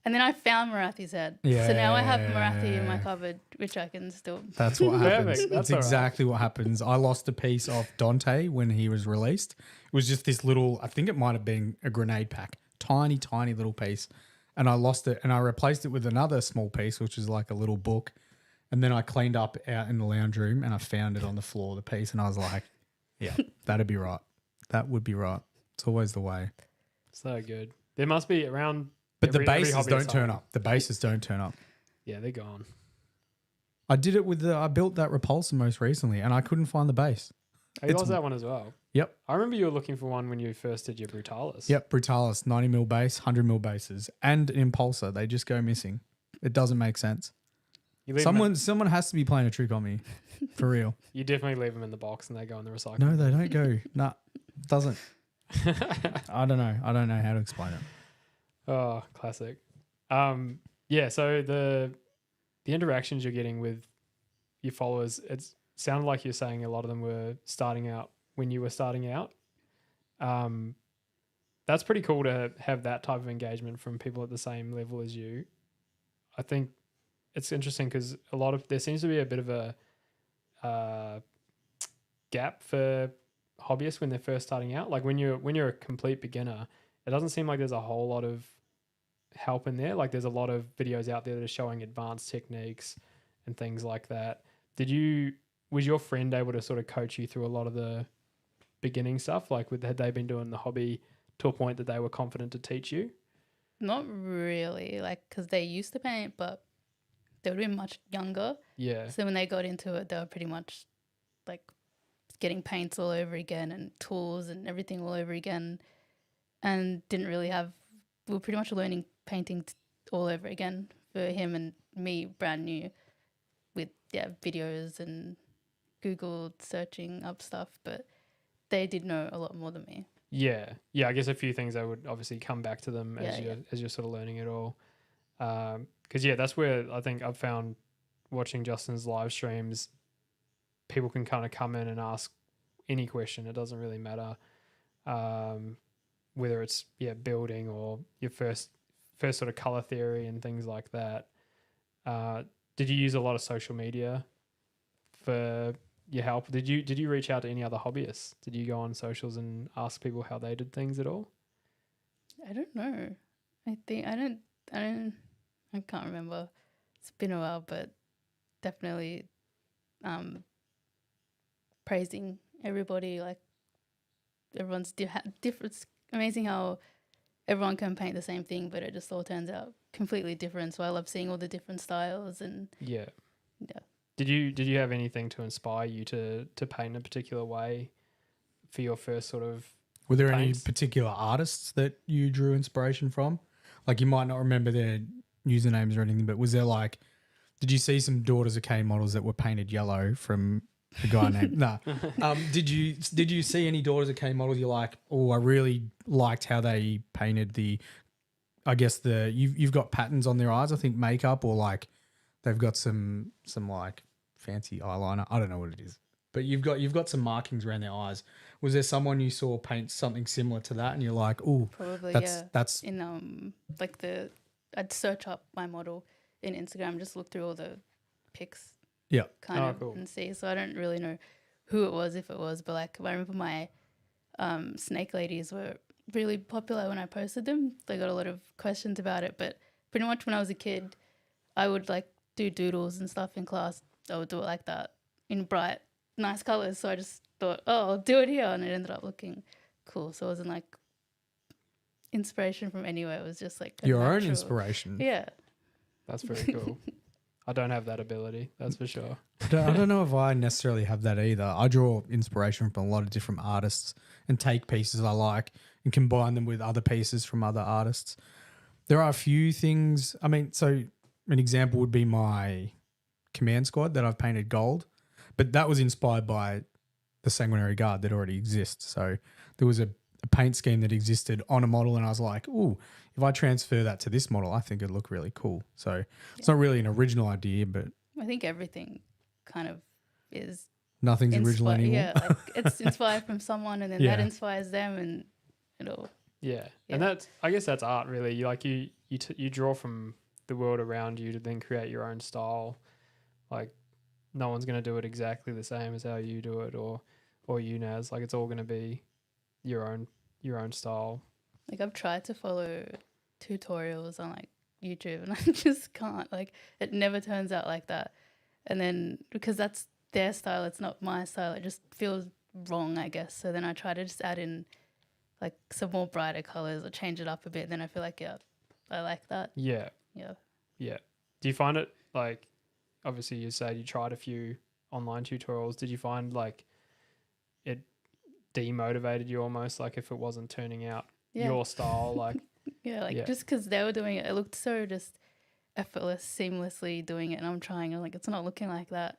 And then I found Marathi's head. Yeah. So now I have Marathi in my cupboard, which I can still... That's what happens. Perfect. That's That's exactly what happens. I lost a piece of Dante when he was released. It was just this little, I think it might have been a grenade pack. Tiny, tiny little piece. And I lost it and I replaced it with another small piece, which is like a little book. And then I cleaned up out in the lounge room and I found it on the floor, the piece. And I was like, yeah, that'd be right. That would be right. It's always the way. So good. There must be around... But the every bases hobbyist don't turn home. up. The bases don't turn up. Yeah, they're gone. I did it with I built that repulsor most recently and I couldn't find the base. Oh, you It's- lost that one as well. Yep. I remember you were looking for one when you first did your Brutalis. Yep. Brutalis, 90 mil base, 100 mil bases and an impulsor. They just go missing. It doesn't make sense. You leave 'em Someone has to be playing a trick on me. For real. you definitely leave them in the box and they go in the recycling. No, they don't go. Nah, doesn't. I don't know. I don't know how to explain it. Oh, classic. Yeah, so the interactions you're getting with your followers, it sounded like you're saying a lot of them were starting out when you were starting out. That's pretty cool to have that type of engagement from people at the same level as you. I think it's interesting because there seems to be a bit of a gap for hobbyists when they're first starting out. Like when you're a complete beginner, it doesn't seem like there's a whole lot of help in there. Like there's a lot of videos out there that are showing advanced techniques and things like that. Was your friend able to sort of coach you through a lot of the beginning stuff? Like had they been doing the hobby to a point that they were confident to teach you? Not really, like, because they used to paint, but they would have been much younger. Yeah. So when they got into it, they were pretty much like getting paints all over again and tools and everything all over again, and didn't really have. We were pretty much learning painting all over again for him and me, brand new, with videos and Google searching up stuff. But they did know a lot more than me. Yeah. I guess a few things that would obviously come back to them as you're sort of learning it all. Because that's where I think I've found watching Justin's live streams, people can kind of come in and ask any question. It doesn't really matter whether it's building or your first sort of color theory and things like that. Did you use a lot of social media for your help? Did you reach out to any other hobbyists? Did you go on socials and ask people how they did things at all? I don't know. I can't remember. It's been a while, but definitely praising everybody. Like everyone's different. It's amazing how everyone can paint the same thing, but it just all turns out completely different. So I love seeing all the different styles and yeah. Did you have anything to inspire you to paint a particular way for your first sort of? Were there paints? any particular artists that you drew inspiration from? Like you might not remember their usernames or anything, but was there like, did you see some Daughters of Cain models that were painted yellow from a guy named? Nah. Did you see any Daughters of Cain models you're like, oh, I really liked how they painted you've got patterns on their eyes, I think makeup, or like they've got some like fancy eyeliner. I don't know what it is. But you've got some markings around their eyes. Was there someone you saw paint something similar to that, and you're like, oh, Probably, that's in like I'd search up my model in Instagram, just look through all the pics, yeah, kind of, and see. So I don't really know who it was, if it was, but like I remember my snake ladies were really popular when I posted them. They got a lot of questions about it, but pretty much when I was a kid, I would like do doodles and stuff in class. I would do it like that in bright, nice colors. So I just thought, oh, I'll do it here, and it ended up looking cool. So it wasn't like inspiration from anywhere. It was just like your own natural inspiration. Yeah. That's very cool. I don't have that ability, that's for sure. I don't know if I necessarily have that either. I draw inspiration from a lot of different artists and take pieces I like and combine them with other pieces from other artists. There are a few things. I mean, so an example would be my command squad that I've painted gold, but that was inspired by the Sanguinary Guard that already exists. So there was a paint scheme that existed on a model, and I was like, ooh, if I transfer that to this model, I think it'd look really cool. So it's not really an original idea, but I think everything kind of is nothing's original anymore. Yeah, like it's inspired from someone, and then that inspires them, and it'll. Yeah, and I guess that's art, really. You draw from the world around you to then create your own style. Like, no one's going to do it exactly the same as how you do it, or you, Naz. Like, it's all going to be your own style. Like, I've tried to follow tutorials on like YouTube, and I just can't. Like, it never turns out like that. And then because that's their style, it's not my style. It just feels wrong, I guess. So then I try to just add in like some more brighter colors or change it up a bit. Then I feel like, yeah, I like that. Yeah. Yeah. Yeah. Do you find it like, obviously you said you tried a few online tutorials. Did you find like it demotivated you almost, like if it wasn't turning out your style? Like, just because they were doing it, it looked so just effortless, seamlessly doing it. And I'm trying, I'm like, it's not looking like that.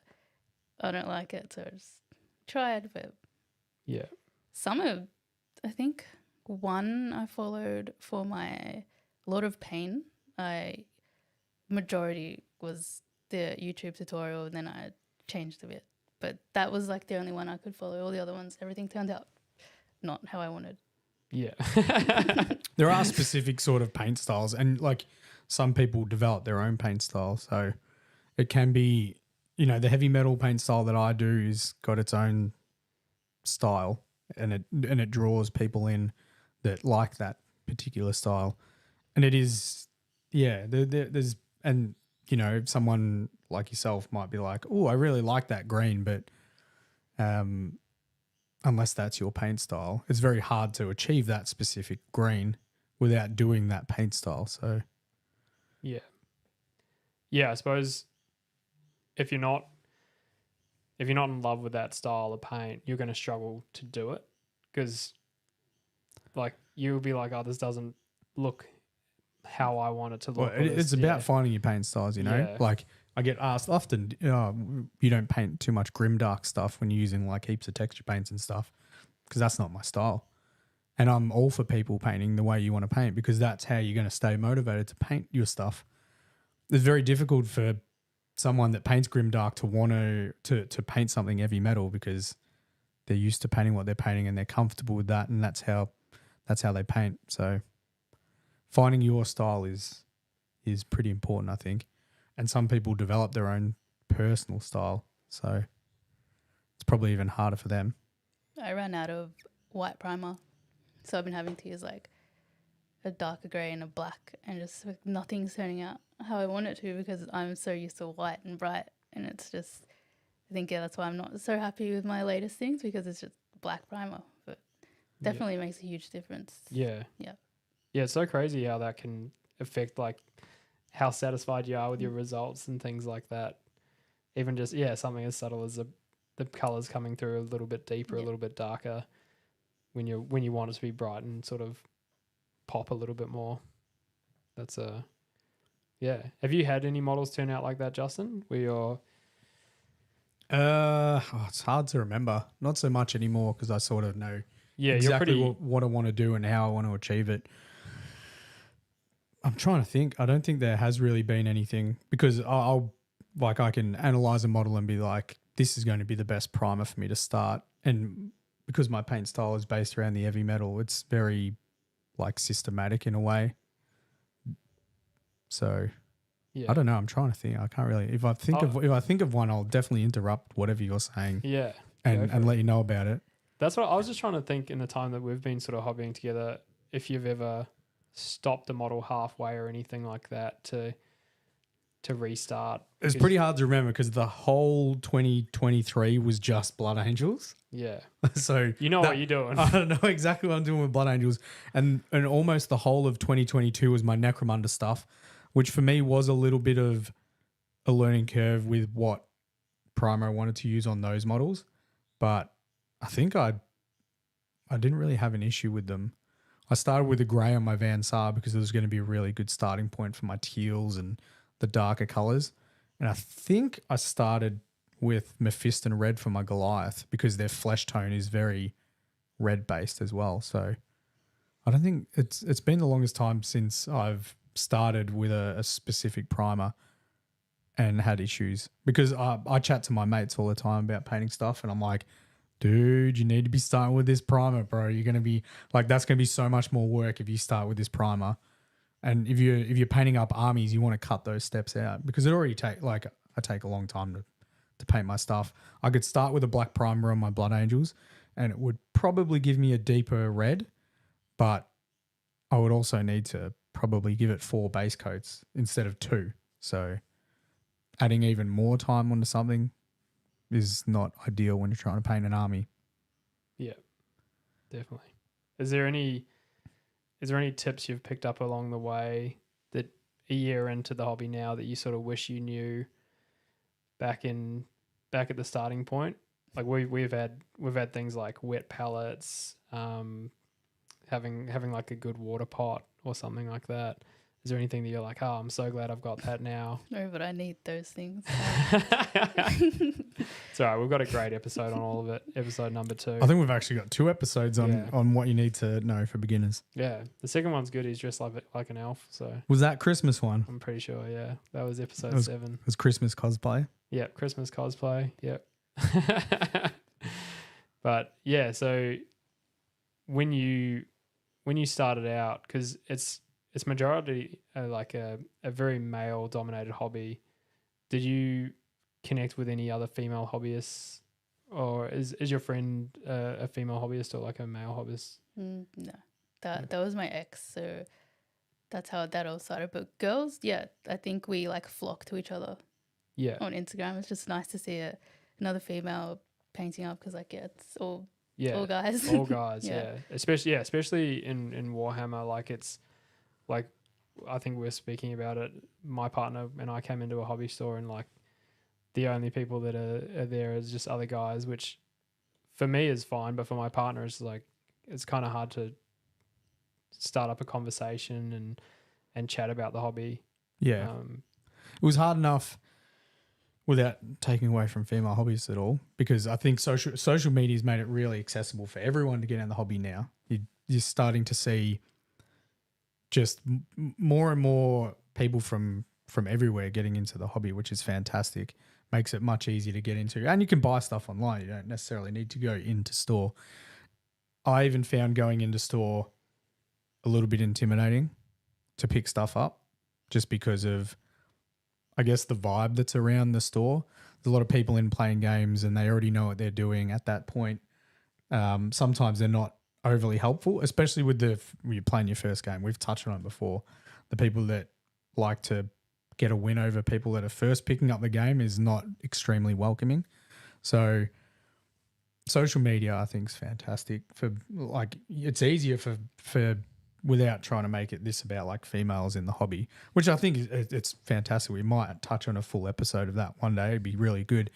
I don't like it. So I just tried, but yeah. Some of, I think one I followed for my Lord of Pain. Majority was the YouTube tutorial, and then I changed a bit. But that was like the only one I could follow. All the other ones, everything turned out not how I wanted. Yeah. There are specific sort of paint styles, and like some people develop their own paint style. So it can be, the heavy metal paint style that I do is got its own style, and it draws people in that like that particular style. And it is, there's, and someone like yourself might be like, oh, I really like that green, but unless that's your paint style, it's very hard to achieve that specific green without doing that paint style. So yeah, I suppose if you're not in love with that style of paint, you're going to struggle to do it, because like you'll be like, oh, this doesn't look how I want it to look. Well, it's about finding your paint styles, Yeah. Like I get asked often, you don't paint too much grimdark stuff when you're using like heaps of texture paints and stuff, because that's not my style. And I'm all for people painting the way you want to paint, because that's how you're going to stay motivated to paint your stuff. It's very difficult for someone that paints grimdark to want to paint something heavy metal, because they're used to painting what they're painting and they're comfortable with that, and that's how they paint. So finding your style is pretty important, I think. And some people develop their own personal style, so it's probably even harder for them. I ran out of white primer, so I've been having to use like a darker grey and a black, and just like, nothing's turning out how I want it to, because I'm so used to white and bright, and it's just, I think, that's why I'm not so happy with my latest things, because it's just black primer, but definitely makes a huge difference. Yeah. Yeah. Yeah, it's so crazy how that can affect like how satisfied you are with your results and things like that. Even just, something as subtle as the colours coming through a little bit deeper, a little bit darker, when you want it to be bright and sort of pop a little bit more. That's Have you had any models turn out like that, Justin? Where you're it's hard to remember. Not so much anymore, because I sort of know exactly what I want to do and how I want to achieve it. I'm trying to think. I don't think there has really been anything, because I can analyze a model and be like, this is going to be the best primer for me to start. And because my paint style is based around the heavy metal, it's very like systematic in a way. So Yeah. I don't know. I'm trying to think. I can't really. If I think of one, I'll definitely interrupt whatever you're saying. Yeah. And let you know about it. That's what I was just trying to think in the time that we've been sort of hobbying together. If you've ever stopped a model halfway or anything like that to restart. It's pretty hard to remember because the whole 2023 was just Blood Angels. Yeah. So you know what you're doing. I don't know exactly what I'm doing with Blood Angels. And almost the whole of 2022 was my Necromunda stuff, which for me was a little bit of a learning curve with what primer I wanted to use on those models. But I think I didn't really have an issue with them. I started with a grey on my Van Sar because it was going to be a really good starting point for my teals and the darker colours. And I think I started with Mephiston red for my Goliath because their flesh tone is very red based as well. So I don't think it's been the longest time since I've started with a specific primer and had issues because I chat to my mates all the time about painting stuff and I'm like, dude, you need to be starting with this primer, bro. You're going to be like, that's going to be so much more work if you start with this primer. And if you're painting up armies, you want to cut those steps out because it already I take a long time to paint my stuff. I could start with a black primer on my Blood Angels and it would probably give me a deeper red, but I would also need to probably give it 4 base coats instead of 2. So adding even more time onto something is not ideal when you're trying to paint an army. Yeah, definitely. Is there any tips you've picked up along the way that a year into the hobby now that you sort of wish you knew back at the starting point? Like we've had things like wet pallets, having like a good water pot or something like that. Is there anything that you're like, oh, I'm so glad I've got that now? No, but I need those things. It's all right. We've got a great episode on all of it. Episode number 2. I think we've actually got 2 episodes on what you need to know for beginners. Yeah. The second one's good. He's dressed like an elf. So Was that Christmas one? I'm pretty sure. Yeah. That was episode 7. It was Christmas cosplay. Yep. Christmas cosplay. Yep. But yeah, so when you started out, because it's majority like a very male dominated hobby, did you connect with any other female hobbyists, or is your friend a female hobbyist or like a male hobbyist? No, that was my ex, so that's how that all started. But girls, yeah, I think we like flock to each other. Yeah. On Instagram, it's just nice to see another female painting up because it's all guys. All guys. Yeah. Especially in Warhammer, like it's like I think we're speaking about it. My partner and I came into a hobby store and like the only people that are there is just other guys, which for me is fine, but for my partner it's like it's kind of hard to start up a conversation and chat about the hobby. Yeah, it was hard enough without taking away from female hobbyists at all, because I think social media has made it really accessible for everyone to get in the hobby now. You're starting to see just more and more people from everywhere getting into the hobby, which is fantastic. Makes it much easier to get into. And you can buy stuff online. You don't necessarily need to go into store. I even found going into store a little bit intimidating to pick stuff up just because of, I guess, the vibe that's around the store. There's a lot of people in playing games and they already know what they're doing at that point. Sometimes they're not overly helpful, especially when you're playing your first game. We've touched on it before. The people that like to get a win over people that are first picking up the game is not extremely welcoming. So social media, I think, is fantastic for like, it's easier for without trying to make it this about like females in the hobby, which I think it's fantastic. We might touch on a full episode of that one day. It'd be really good.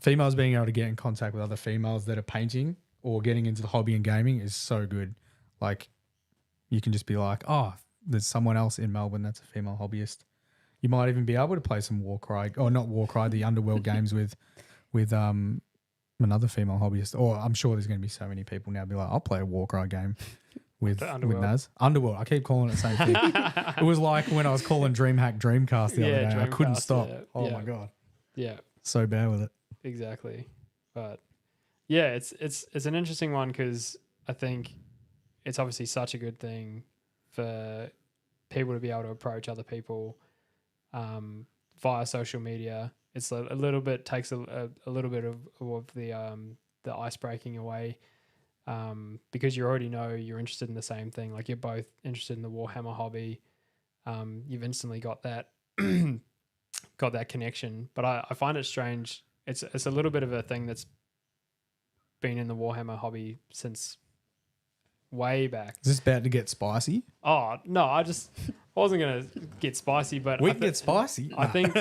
Females being able to get in contact with other females that are painting or getting into the hobby and gaming is so good. Like you can just be like, oh, there's someone else in Melbourne that's a female hobbyist. You might even be able to play some Warcry, or not Warcry, the Underworld games with another female hobbyist. Or I'm sure there's going to be so many people now be like, I'll play a Warcry game with Naz. Underworld. I keep calling it the same thing. It was like when I was calling DreamHack Dreamcast the other day. I couldn't stop. Yeah. Oh Yeah. my God. Yeah. so bad with it. Exactly. But yeah, it's an interesting one because I think it's obviously such a good thing for people to be able to approach other people via social media. It's a little bit takes a little bit of the ice breaking away because you already know you're interested in the same thing. Like you're both interested in the Warhammer hobby. You've instantly got that got that connection. But I find it strange. It's a little bit of a thing that's been in the Warhammer hobby since way back. Is this about to get spicy? Oh no, I wasn't gonna get spicy, but We can get spicy. I think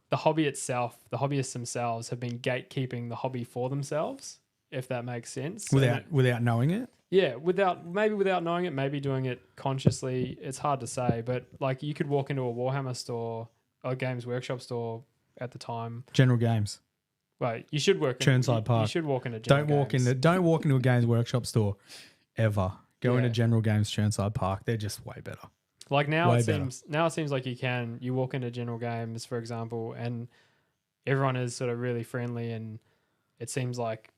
the hobby itself, the hobbyists themselves, have been gatekeeping the hobby for themselves, if that makes sense. Without knowing it. Yeah, without knowing it, maybe doing it consciously. It's hard to say, but like you could walk into a Warhammer store or Games Workshop store at the time. General Games. Well, you should work Churnside Park. You should walk into Don't walk into a Games Workshop store ever. Go into Yeah. General Games Churnside Park. They're just way better. Like now Way it better. seems like you walk into General Games, for example, and everyone is sort of really friendly and it seems like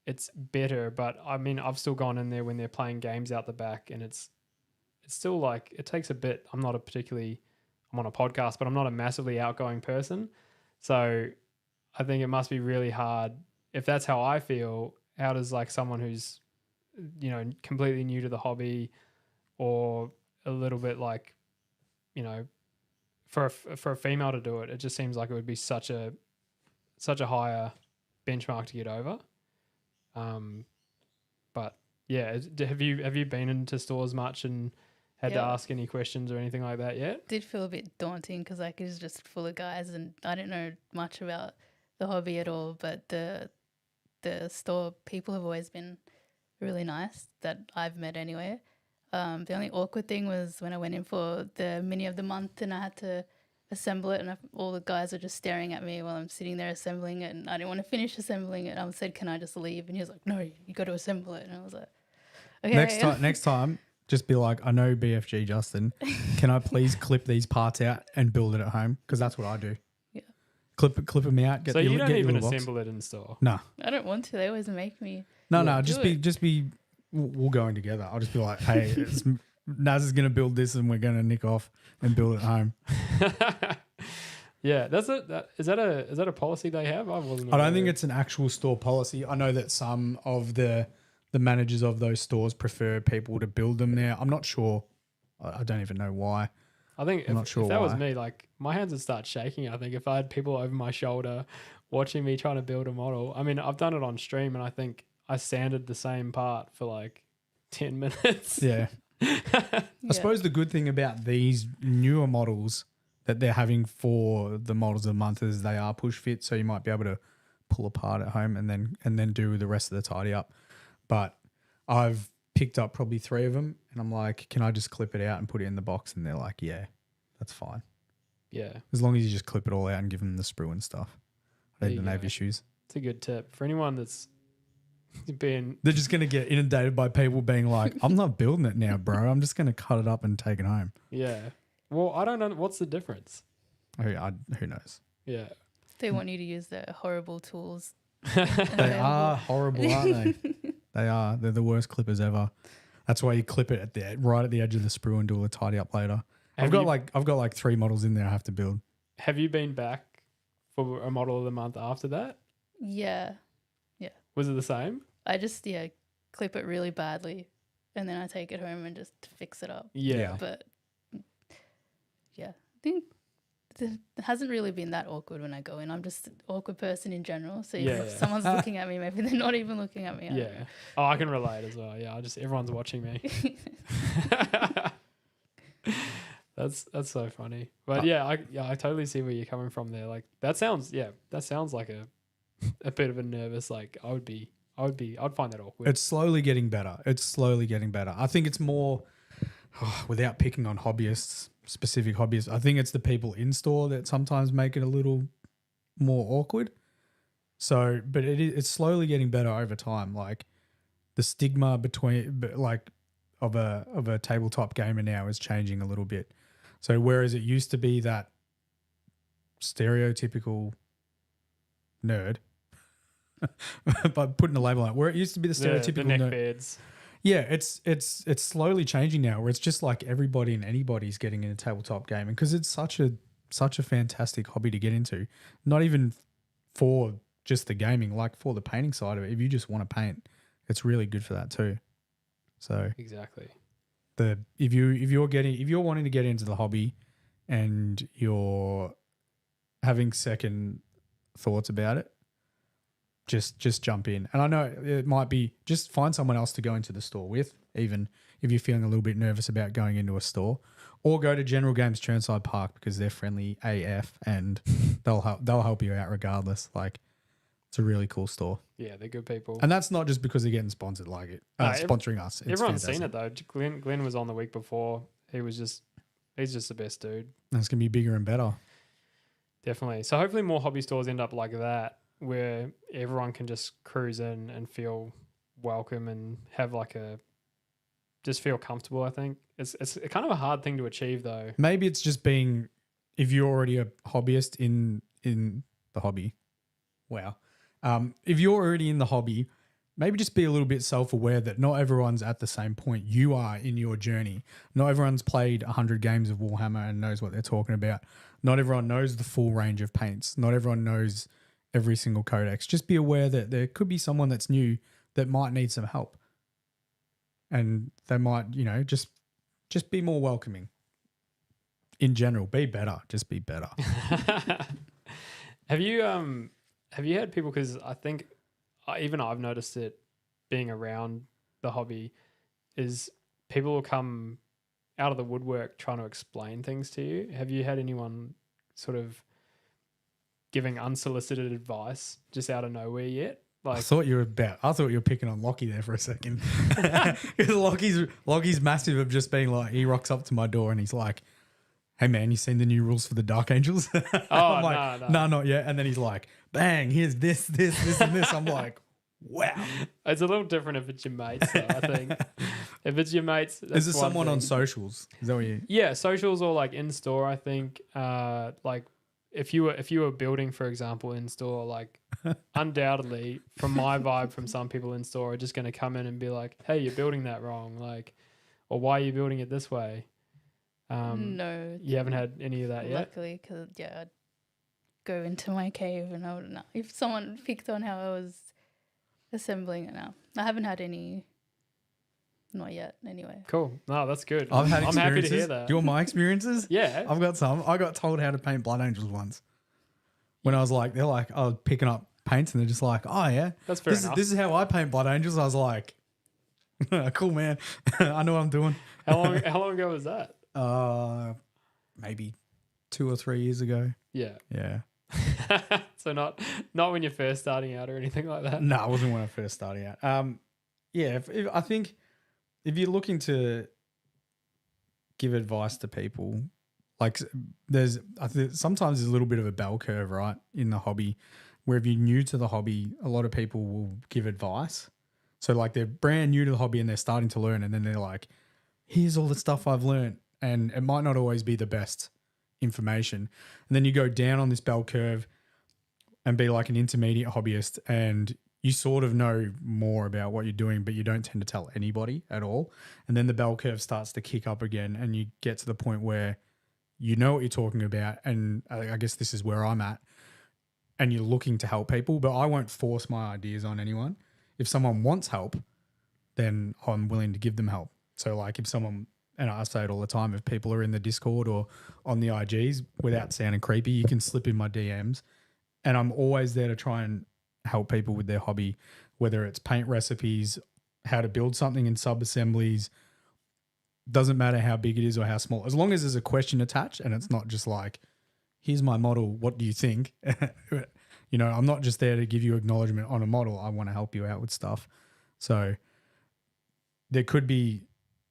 it's better. But I mean, I've still gone in there when they're playing games out the back and it's still like, it takes a bit. I'm on a podcast, but I'm not a massively outgoing person. So I think it must be really hard. If that's how I feel, how does like someone who's, completely new to the hobby or a little bit like, for a female to do it, it just seems like it would be such a higher benchmark to get over. But yeah, have you been into stores much and had to ask any questions or anything like that yet? Did feel a bit daunting because like it's just full of guys and I didn't know much about the hobby at all. But the store people have always been really nice that I've met anyway. The only awkward thing was when I went in for the mini of the month and I had to assemble it and all the guys were just staring at me while I'm sitting there assembling it and I didn't want to finish assembling it. I said, can I just leave? And he was like, no, you got to assemble it. And I was like, okay. Next time, just be like, I know BFG Justin. Can I please clip these parts out and build it at home? Because that's what I do. Yeah. Clip them out. So you don't even assemble it in store? No. I don't want to. They always make me. No. Just be. We'll go in together. I'll just be like, hey, Naz is going to build this and we're going to nick off and build it at home. Yeah, is that a policy they have? I don't think it's an actual store policy. I know that some of the managers of those stores prefer people to build them there. I'm not sure. I don't even know why. I think I'm not sure if that was why. me, like my hands would start shaking. I think if I had people over my shoulder watching me trying to build a model. I mean, I've done it on stream and I think I sanded the same part for like 10 minutes. Yeah. I suppose the good thing about these newer models that they're having for the models of the month is they are push fit, so you might be able to pull apart at home and then do the rest of the tidy up. But I've picked up probably 3 of them and I'm like, can I just clip it out and put it in the box? And they're like, yeah, that's fine. Yeah. As long as you just clip it all out and give them the sprue and stuff. I don't have issues. It's a good tip for anyone that's been. They're just going to get inundated by people being like, I'm not building it now, bro. I'm just going to cut it up and take it home. Yeah. Well, I don't know. What's the difference? Who knows? Yeah. They want you to use their horrible tools. They are horrible, aren't they? They are. They're the worst clippers ever. That's why you clip it right at the edge of the sprue and do a tidy up later. I've got like 3 models in there I have to build. Have you been back for a model of the month after that? Yeah. Was it the same? I just clip it really badly and then I take it home and just fix it up. Yeah. But yeah, I think it hasn't really been that awkward when I go in. I'm just an awkward person in general. So if someone's looking at me, maybe they're not even looking at me. Yeah. Oh, I can relate as well. Yeah. Everyone's watching me. That's so funny. But I totally see where you're coming from there. Like that sounds like a bit of a nervous, like I'd find that awkward. It's slowly getting better. I think it's more, without picking on specific hobbyists, I think it's the people in store that sometimes make it a little more awkward. So, but it's slowly getting better over time. Like the stigma of a tabletop gamer now is changing a little bit. So whereas it used to be that stereotypical nerd, by putting a label on it, where it used to be the The stereotypical nerd. neckbeards. Yeah, it's slowly changing now, where it's just like everybody and anybody's getting into tabletop gaming because it's such a fantastic hobby to get into. Not even for just the gaming, like for the painting side of it. If you just want to paint, it's really good for that too. So Exactly. if you're wanting to get into the hobby and you're having second thoughts about it, just jump in. And I know it might be just find someone else to go into the store with, even if you're feeling a little bit nervous about going into a store, or go to General Games Churnside Park because they're friendly AF and they'll help you out regardless. Like, it's a really cool store. Yeah, they're good people. And that's not just because they're getting sponsored, like it, sponsoring us. It's Everyone's fantastic. seen it though. Glenn was on the week before. He's just the best dude. And it's gonna be bigger and better. Definitely. So hopefully more hobby stores end up like that, where everyone can just cruise in and feel welcome and have just feel comfortable. I think it's kind of a hard thing to achieve though. Maybe it's just being, if you're already a hobbyist in the hobby. Wow. If you're already in the hobby, maybe just be a little bit self-aware that not everyone's at the same point you are in your journey. Not everyone's played 100 games of Warhammer and knows what they're talking about. Not everyone knows the full range of paints. Not everyone knows every single codex. Just be aware that there could be someone that's new that might need some help. And they might, just be more welcoming. In general, be better. Just be better. Have you had people, because I think even I've noticed it being around the hobby, is people will come out of the woodwork trying to explain things to you. Have you had anyone sort of giving unsolicited advice just out of nowhere yet? I thought you were picking on Lockie there for a second. Because Lockie's massive of just being like, he rocks up to my door and he's like, hey man, you seen the new rules for the Dark Angels? Oh, I'm like, no, not yet. And then he's like, bang, here's this, and this. I'm like, wow. It's a little different if it's your mates, though, I think. If it's your mates, that's is there someone on socials? Is that what you? Yeah, socials or like in store, I think. Like if you were building, for example, in store, like undoubtedly, from my vibe, from some people in store are just going to come in and be like, hey, you're building that wrong, like, or why are you building it this way? No. You haven't had any of that yet? Luckily, because, I'd go into my cave and I wouldn't know. If someone picked on how I was assembling it now. I haven't had any, not yet, anyway. Cool. No, that's good. I'm happy to hear that. Do you want my experiences? Yeah. I've got some. I got told how to paint Blood Angels once. When I was like, they're like, I was picking up paints and they're just like, oh yeah. That's fair enough. This is how I paint Blood Angels. I was like, cool man. I know what I'm doing. How long ago was that? Maybe 2 or 3 years ago. Yeah. Yeah. So not when you're first starting out or anything like that. No, it wasn't when I first started out. Yeah, I think if you're looking to give advice to people, like sometimes there's a little bit of a bell curve, right, in the hobby, where if you're new to the hobby, a lot of people will give advice. So like they're brand new to the hobby and they're starting to learn, and then they're like, here's all the stuff I've learned. And it might not always be the best information. And then you go down on this bell curve and be like an intermediate hobbyist, and you sort of know more about what you're doing, but you don't tend to tell anybody at all. And then the bell curve starts to kick up again, and you get to the point where you know what you're talking about. And I guess this is where I'm at, and you're looking to help people, but I won't force my ideas on anyone. If someone wants help, then I'm willing to give them help. So like if someone, and I say it all the time, if people are in the Discord or on the IGs, without sounding creepy, you can slip in my DMs, and I'm always there to try and help people with their hobby, whether it's paint recipes, how to build something in sub-assemblies. Doesn't matter how big it is or how small, as long as there's a question attached and it's not just like, here's my model, what do you think? I'm not just there to give you acknowledgement on a model. I want to help you out with stuff. So there could be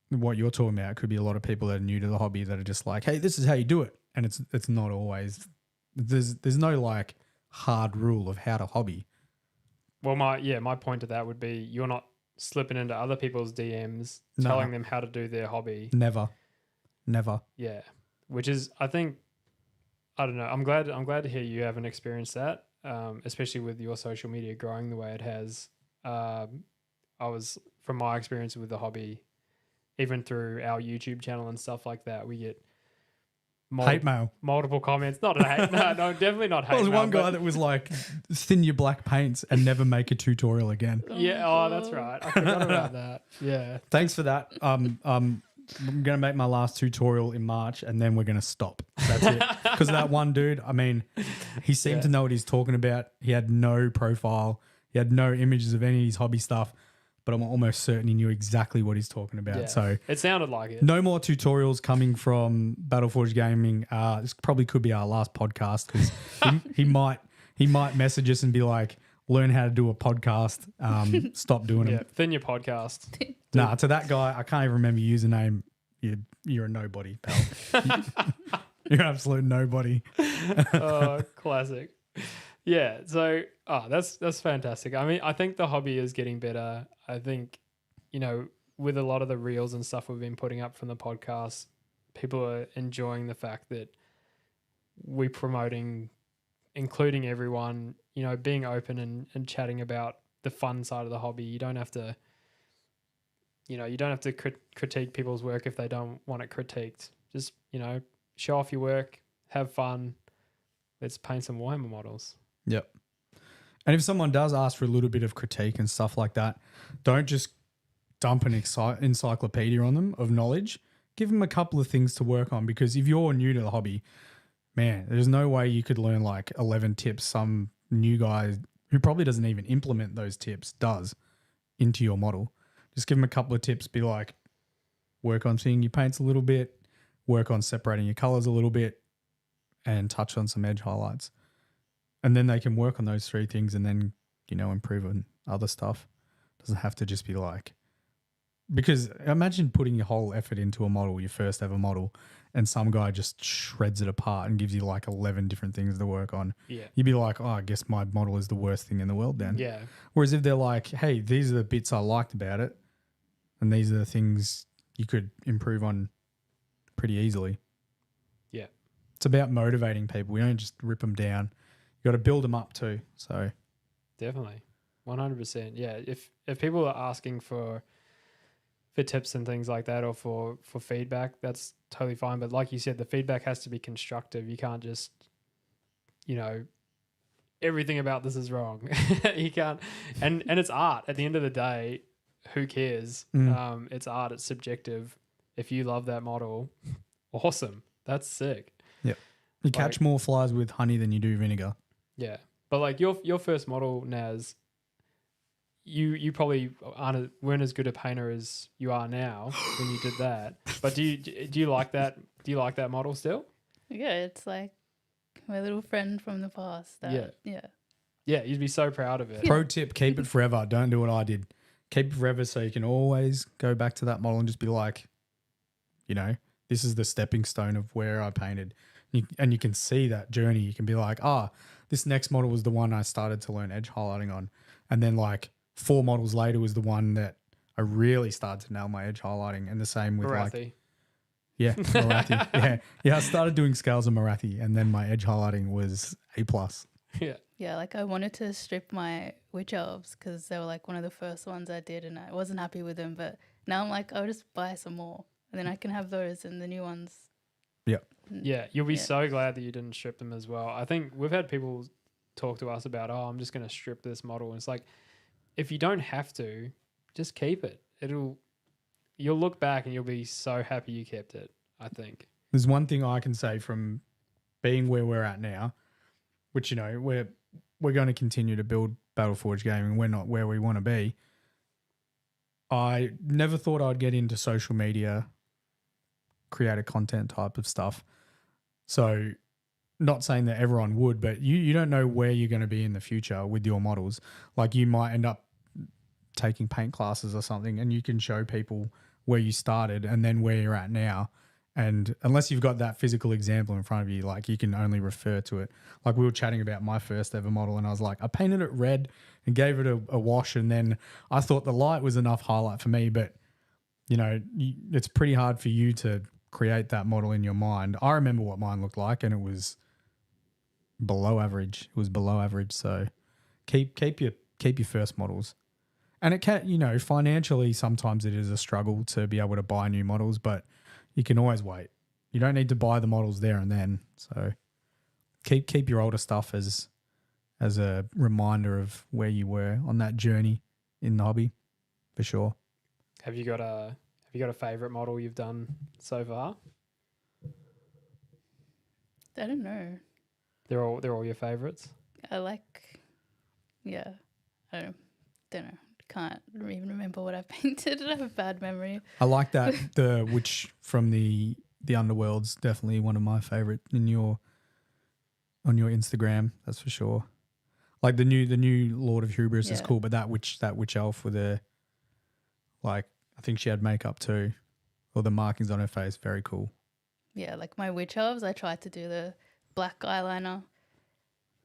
what you're talking about. It could be a lot of people that are new to the hobby that are just like, hey, this is how you do it. And it's not always, there's no like hard rule of how to hobby. Well, my point to that would be you're not slipping into other people's DMs telling them how to do their hobby. Never. Yeah. Which is, I think I don't know. I'm glad to hear you haven't experienced that, especially with your social media growing the way it has. I was, from my experience with the hobby, even through our YouTube channel and stuff like that, we get Hate mail. multiple comments. Not a hate. No, definitely not hate. There was mail, one guy that was like, thin your black paints and never make a tutorial again. Yeah. Oh, that's right. I forgot about that. Yeah. Thanks for that. I'm going to make my last tutorial in March and then we're going to stop. That's it. Because that one dude, I mean, he seemed to know what he's talking about. He had no profile. He had no images of any of his hobby stuff, but I'm almost certain he knew exactly what he's talking about. Yeah. So it sounded like it. no more tutorials coming from Battleforge Gaming. This probably could be our last podcast because he might message us and be like, learn how to do a podcast. Stop doing Yeah. them. Thin your podcast. Nah, to that guy, I can't even remember your username. You're a nobody, pal. You're an absolute nobody. Oh, classic. Yeah. So, that's fantastic. I mean, I think the hobby is getting better. I think, with a lot of the reels and stuff we've been putting up from the podcast, people are enjoying the fact that we're promoting, including everyone, being open and chatting about the fun side of the hobby. You don't have to, critique people's work if they don't want it critiqued. Just, show off your work, have fun. Let's paint some Warhammer models. Yep. And if someone does ask for a little bit of critique and stuff like that, don't just dump an encyclopedia on them of knowledge. Give them a couple of things to work on, because if you're new to the hobby, man, there's no way you could learn like 11 tips some new guy who probably doesn't even implement those tips does into your model. Just give them a couple of tips. Be like, work on seeing your paints a little bit, work on separating your colors a little bit, and touch on some edge highlights. And then they can work on those three things and then, improve on other stuff. Doesn't have to just be like, because imagine putting your whole effort into a model, your first ever model, and some guy just shreds it apart and gives you like 11 different things to work on. Yeah. You'd be like, oh, I guess my model is the worst thing in the world then. Yeah. Whereas if they're like, hey, these are the bits I liked about it, and these are the things you could improve on pretty easily. Yeah. It's about motivating people. We don't just rip them down. You got to build them up too. So Definitely. 100%. Yeah. If people are asking for tips and things like that, or for feedback, that's totally fine. But like you said, the feedback has to be constructive. You can't just, everything about this is wrong. You can't, and it's art. At the end of the day, who cares? It's art. It's subjective. If you love that model, awesome. That's sick. Yep. You catch more flies with honey than you do vinegar. Yeah. But like your first model, Naz, you probably weren't as good a painter as you are now when you did that. But do you like that? Do you like that model still? Yeah, it's like my little friend from the past. Yeah, you'd be so proud of it. Pro tip, keep it forever. Don't do what I did. Keep it forever so you can always go back to that model and just be like, this is the stepping stone of where I painted. And you can see that journey. You can be like, this next model was the one I started to learn edge highlighting on. And then like 4 models later was the one that I really started to nail my edge highlighting. And the same with Marathi. Marathi. Yeah. I started doing scales of Marathi, and then my edge highlighting was A+. Yeah. Yeah, like I wanted to strip my witch elves because they were like one of the first ones I did, and I wasn't happy with them. But now I'm like, I'll just buy some more, and then I can have those and the new ones. Yeah. Yeah, you'll be so glad that you didn't strip them as well. I think we've had people talk to us about, I'm just going to strip this model. And it's like, if you don't have to, just keep it. You'll look back and you'll be so happy you kept it, I think. There's one thing I can say from being where we're at now, which, we're going to continue to build Battleforge Gaming. We're not where we want to be. I never thought I'd get into social media, creator content type of stuff. So not saying that everyone would, but you don't know where you're going to be in the future with your models. Like you might end up taking paint classes or something, and you can show people where you started and then where you're at now. And unless you've got that physical example in front of you, like you can only refer to it. Like we were chatting about my first ever model, and I was like, I painted it red and gave it a wash, and then I thought the light was enough highlight for me, but it's pretty hard for you to create that model in your mind. I remember what mine looked like, and it was below average. It was below average. So keep your first models. And it can, financially sometimes it is a struggle to be able to buy new models, but you can always wait. You don't need to buy the models there and then. So keep your older stuff as a reminder of where you were on that journey in the hobby, for sure. Have you got a favorite model you've done so far? I don't know. They're all your favorites? I like, yeah, I don't know. Can't even remember what I painted. I have a bad memory. I like that the witch from the Underworld's definitely one of my favorite on your Instagram. That's for sure. Like the new Lord of Hubris is cool, but that witch elf with I think she had makeup too, or the markings on her face, very cool. Yeah, like my witch elves, I tried to do the black eyeliner.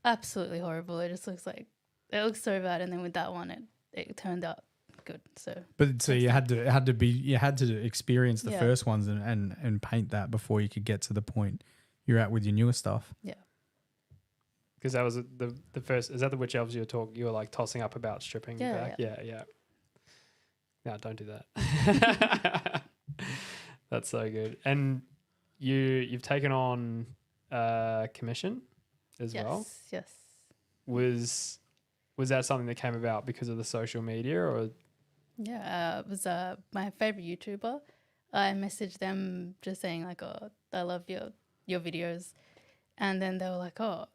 Absolutely horrible. It just looks so bad, and then with that one, it turned out good. So you had to experience the first ones and paint that before you could get to the point you're at with your newer stuff. Yeah. Because that was the first. Is that the witch elves you were like tossing up about stripping back? Yeah. No, don't do that. That's so good. And you've taken on commission as well. Yes. Was that something that came about because of the social media or? Yeah, it was my favorite YouTuber. I messaged them just saying like, "Oh, I love your videos," and then they were like, "Oh,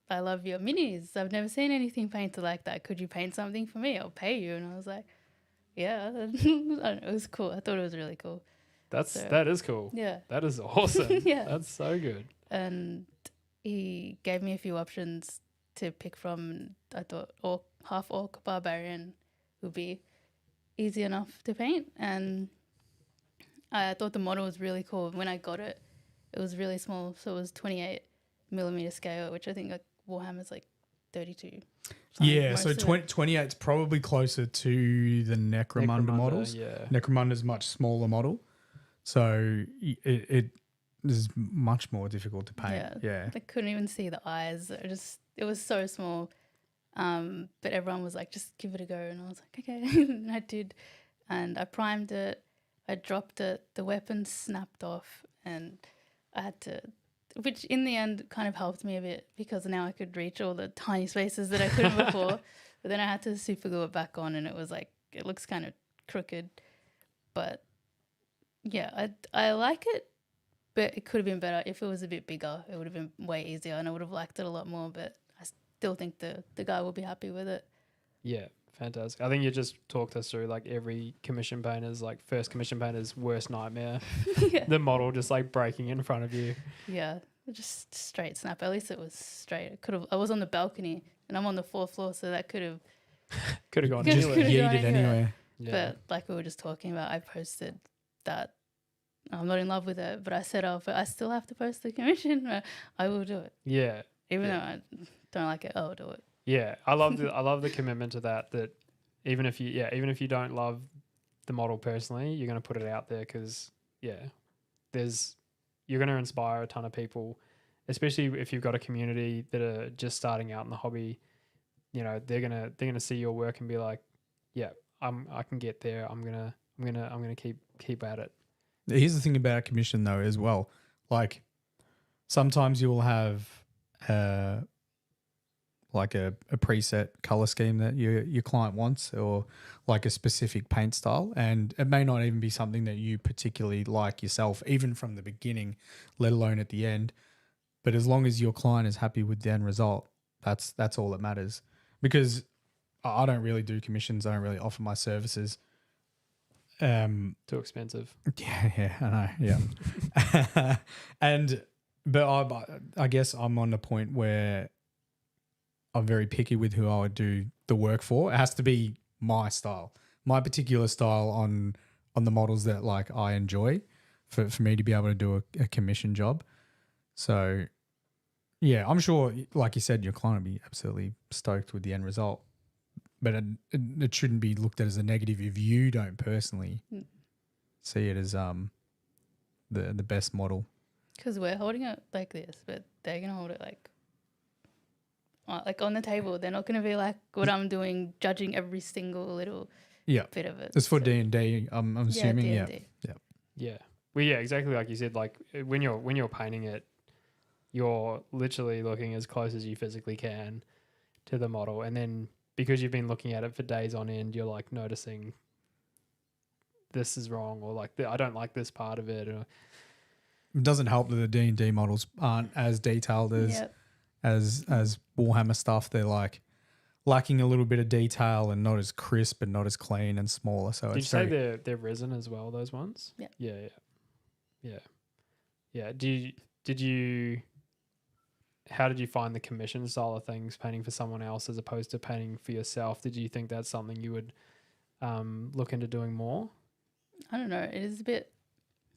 I love your minis. I've never seen anything painted like that. Could you paint something for me? I'll pay you." And I was like, "Yeah." I don't know, it was cool. I thought it was really cool. That is cool. Yeah, that is awesome. Yeah, that's so good. And he gave me a few options to pick from. I thought half orc barbarian would be easy enough to paint, and I thought the model was really cool. When I got it, it was really small, so it was 28mm scale, which I think Warhammer's like 32. Yeah, so 28 is probably closer to the Necromunda models. Yeah, Necromunda's much smaller model, so it is much more difficult to paint. Yeah. I couldn't even see the eyes. It was so small. But everyone was like, just give it a go. And I was like, okay. And I did. And I primed it. I dropped it. The weapon snapped off. And I had to, which in the end kind of helped me a bit because now I could reach all the tiny spaces that I couldn't before. But then I had to super glue it back on and it was like, it looks kind of crooked. But yeah, I like it. But it could have been better. If it was a bit bigger, it would have been way easier and I would have liked it a lot more. But I still think the guy will be happy with it. Yeah, fantastic. I think you just talked us through like every commission painter's, like first commission painter's worst nightmare. Yeah. The model just like breaking in front of you. Yeah, just straight snap. At least it was straight. I was on the balcony and I'm on the 4th floor, so that could have gone Just anywhere. yeeted anyway. Yeah. But like we were just talking about, I posted that I'm not in love with it, but I said, I still have to post the commission. I will do it. Yeah. Even though I don't like it, I'll do it. Yeah. I love the commitment to that even if you don't love the model personally, you're going to put it out there because you're going to inspire a ton of people, especially if you've got a community that are just starting out in the hobby. They're gonna see your work and be like, yeah, I can get there. I'm gonna keep at it. Here's the thing about a commission though as well. Like sometimes you will have like a preset color scheme that your client wants or like a specific paint style, and it may not even be something that you particularly like yourself, even from the beginning, let alone at the end. But as long as your client is happy with the end result, that's all that matters. Because I don't really do commissions. I don't really offer my services. Too expensive. Yeah, I know. Yeah. But I guess I'm on the point where I'm very picky with who I would do the work for. It has to be my style, my particular style on the models that like I enjoy for me to be able to do a commission job. So yeah, I'm sure, like you said, your client will be absolutely stoked with the end result. But it shouldn't be looked at as a negative if you don't personally see it as the best model. Because we're holding it like this, but they're going to hold it like like on the table. They're not going to be like what I'm doing, judging every single little Yeah. bit of it. It's for So, D&D, I'm assuming. Yeah. D&D. Yeah. Well, yeah, exactly like you said. Like when you're painting it, you're literally looking as close as you physically can to the model, and then because you've been looking at it for days on end, you're like noticing this is wrong, or like I don't like this part of it. Or, It doesn't help that the D&D models aren't as detailed Yep. as Warhammer stuff. They're like lacking a little bit of detail and not as crisp and not as clean and smaller. So did you it's say very, they're resin as well? Those ones? Yeah. Yeah. How did you find the commission style of things, painting for someone else as opposed to painting for yourself? Did you think that's something you would look into doing more? I don't know. It is a bit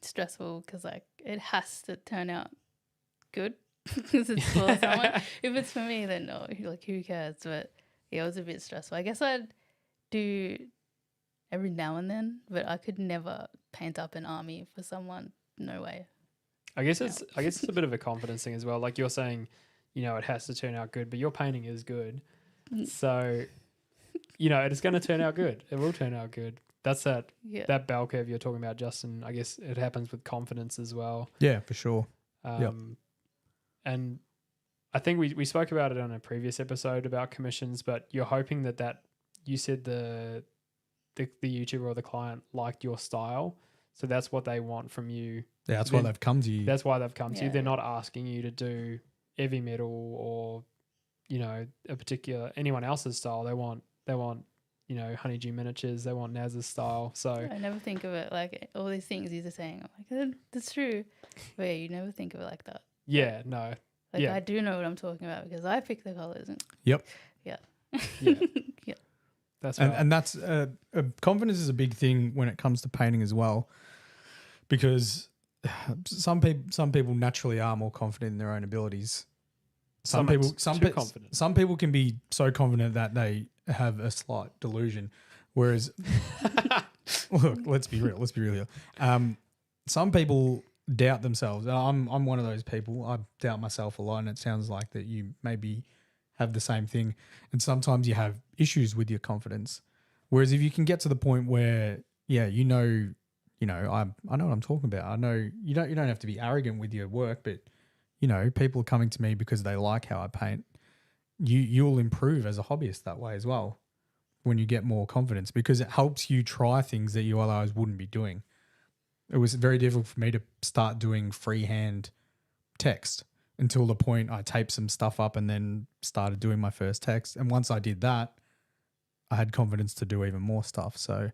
stressful because like it has to turn out good because it's for someone. If it's for me, then no, like who cares? But yeah, it was a bit stressful. I guess I'd do every now and then, but I could never paint up an army for someone. No way. I guess it's a bit of a confidence thing as well. Like you're saying, you know, it has to turn out good, but your painting is good, so you know it's going to turn out good. It will turn out good. That's that bell curve you're talking about, Justin. I guess it happens with confidence as well. yeah, for sure. And I think we spoke about it on a previous episode about commissions, but you're hoping that you said the YouTuber or the client liked your style, so that's what they want from you. Yeah, that's why they've come to you. That's why they've come to you. Yeah. They're not asking you to do heavy metal or, you know, anyone else's style. They want, you know, Honeydew miniatures. They want Naz's style. So I never think of it like all these things you're saying. I'm like, that's true. But yeah, you never think of it like that. yeah, no. Like Yeah. I do know what I'm talking about because I pick the colors. And Yep. Yeah. Yeah. That's right. And that's confidence is a big thing when it comes to painting as well, because some people naturally are more confident in their own abilities. Some people can be so confident that they have a slight delusion, whereas look, let's be real here. Some people doubt themselves. I'm one of those people. I doubt myself a lot, and it sounds like that you maybe have the same thing. And sometimes you have issues with your confidence. Whereas if you can get to the point where, yeah, I know what I'm talking about. I know you don't have to be arrogant with your work, but you know, people are coming to me because they like how I paint. You'll improve as a hobbyist that way as well when you get more confidence, because it helps you try things that you otherwise wouldn't be doing. It was very difficult for me to start doing freehand text until the point I taped some stuff up and then started doing my first text. And once I did that, I had confidence to do even more stuff. So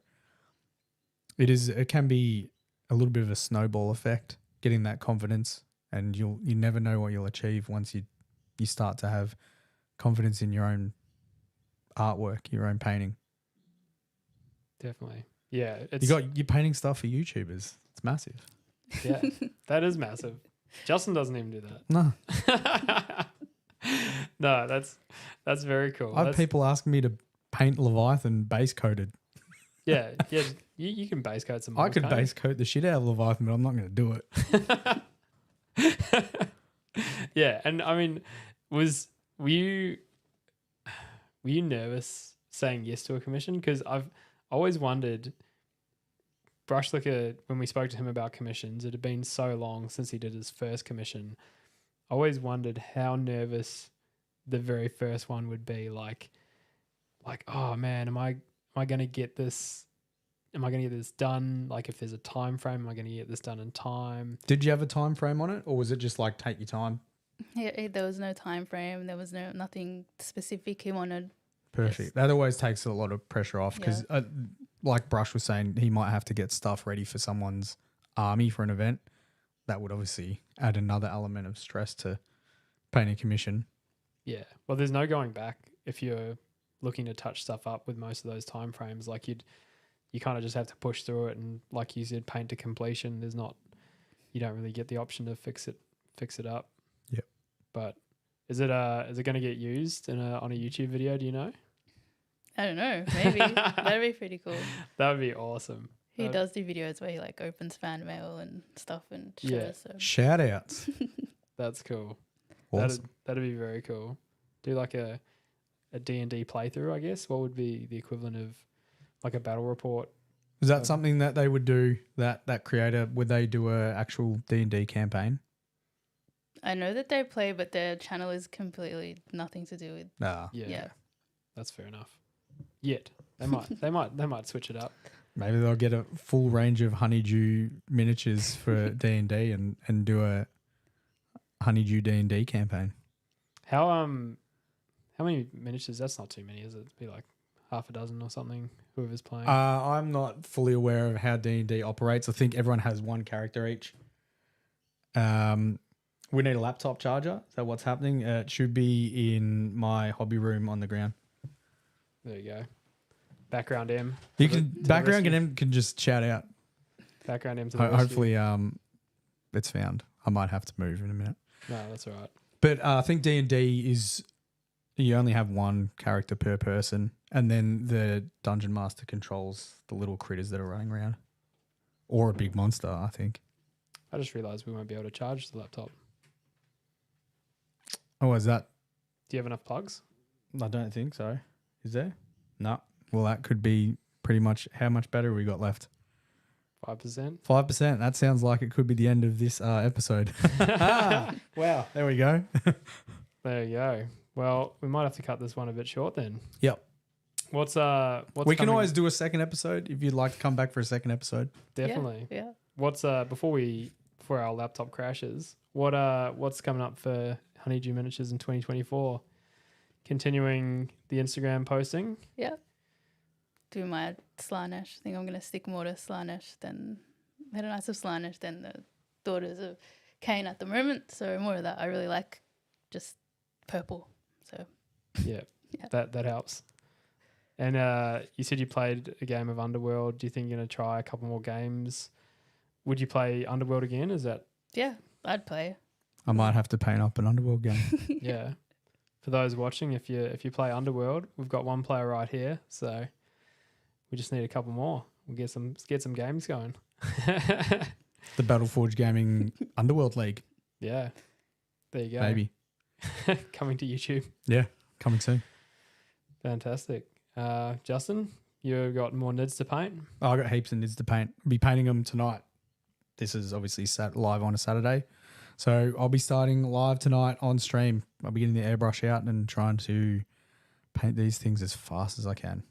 it can be a little bit of a snowball effect, getting that confidence, and you never know what you'll achieve once you start to have confidence in your own artwork, your own painting. Definitely. Yeah. You're painting stuff for YouTubers. It's massive. Yeah, that is massive. Justin doesn't even do that. No. No, that's very cool. I have people asking me to paint Leviathan base coated. Yeah. You can base coat some. I could base coat the shit out of Leviathan, but I'm not going to do it. Yeah, and I mean, were you nervous saying yes to a commission? Because I've always wondered. Brushlicker, when we spoke to him about commissions, it had been so long since he did his first commission. I always wondered how nervous the very first one would be. Like, oh man, am I going to get this? Am I going to get this done? Like, if there's a time frame, am I going to get this done in time? Did you have a time frame on it, or was it just like take your time? Yeah, there was no time frame. There was nothing specific he wanted. Perfect. Yes. That always takes a lot of pressure off because, like Brush was saying, he might have to get stuff ready for someone's army for an event. That would obviously add another element of stress to painting commission. Yeah. Well, there's no going back if you're looking to touch stuff up with most of those time frames. Like you kind of just have to push through it, and like you said, paint to completion. You don't really get the option to fix it up. Yep. But is it going to get used on a YouTube video? Do you know? I don't know. Maybe that'd be pretty cool. That would be awesome. He does do videos where he like opens fan mail and stuff and shows. Yeah. So. Shout outs. That's cool. Awesome. That'd be very cool. do like a D&D playthrough, I guess, what would be the equivalent of like a battle report? Is that something that they would do, that creator, would they do a actual D&D campaign? I know that they play, but their channel is completely nothing to do with. Nah. Yeah. That's fair enough. Yet they might switch it up. Maybe they'll get a full range of honeydew miniatures for D&D and do a honeydew D&D campaign. How many miniatures? That's not too many, is it? It'd be like half a dozen or something. Whoever's playing. I'm not fully aware of how D&D operates. I think everyone has one character each. We need a laptop charger. Is that what's happening? It should be in my hobby room on the ground. There you go. Background M. You can background M can just shout out. Background M to the rescue. Hopefully, it's found. I might have to move in a minute. No, that's all right. But I think D&D is you only have one character per person, and then the dungeon master controls the little critters that are running around, or a big monster. I think. I just realised we won't be able to charge the laptop. Oh, is that? Do you have enough plugs? I don't think so. Is there? No. Well, that could be pretty much how much battery we got left. 5%. 5%. That sounds like it could be the end of this episode. Wow. There we go. There you go. Well, we might have to cut this one a bit short then. Yep. What's we can always do a second episode if you'd like to come back for a second episode. Definitely. Yeah. What's before our laptop crashes? What's coming up for Honeydew Miniatures in 2024? Continuing the Instagram posting. Yeah. Do my Slaanesh. I think I'm going to stick more to Slaanesh than Meta Knights of Slaanesh than the Daughters of Cain at the moment. So more of that. I really like just purple. So Yeah. Yeah. That helps. And you said you played a game of Underworld. Do you think you're going to try a couple more games? Would you play Underworld again? Is that... yeah, I'd play. I might have to paint up an Underworld game. Yeah. For those watching, if you play Underworld, we've got one player right here, so we just need a couple more. We'll get some games going. The Battleforge Gaming Underworld League. Yeah. There you go. Maybe. Coming to YouTube. Yeah, coming soon. Fantastic. Justin, you've got more nids to paint? Oh, I got heaps of nids to paint. I'll be painting them tonight. This is obviously live on a Saturday. So I'll be starting live tonight on stream. I'll be getting the airbrush out and trying to paint these things as fast as I can.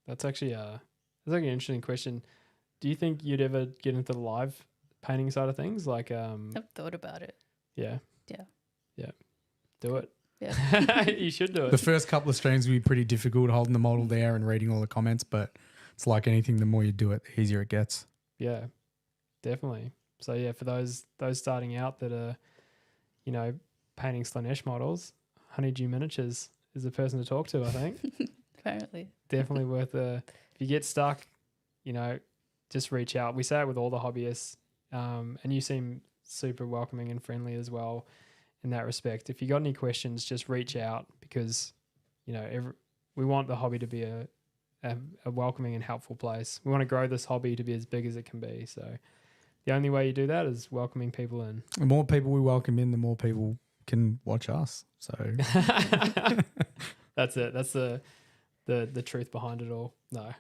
That's actually an interesting question. Do you think you'd ever get into the live painting side of things? Like, I've thought about it. Yeah. Yeah. Yeah. Do it. Yeah. You should do it. The first couple of streams will be pretty difficult holding the model there and reading all the comments, but it's like anything, the more you do it, the easier it gets. Yeah, definitely. So yeah, for those starting out that are, painting Slaanesh models, Honeydew Miniatures is the person to talk to, I think. Apparently. Definitely worth if you get stuck, just reach out. We say it with all the hobbyists, and you seem super welcoming and friendly as well in that respect. If you got any questions, just reach out because, we want the hobby to be a welcoming and helpful place. We want to grow this hobby to be as big as it can be. So the only way you do that is welcoming people in. The more people we welcome in, the more people can watch us. So that's it. That's the truth behind it all. No.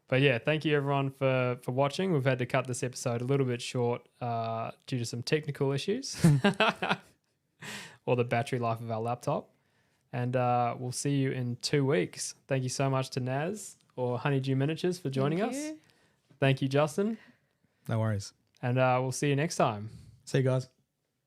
But yeah, thank you everyone for watching. We've had to cut this episode a little bit short due to some technical issues or the battery life of our laptop. And we'll see you in 2 weeks. Thank you so much to Naz or Honeydew Miniatures for joining us. Thank you, Justin. no worries. And we'll see you next time. See you guys.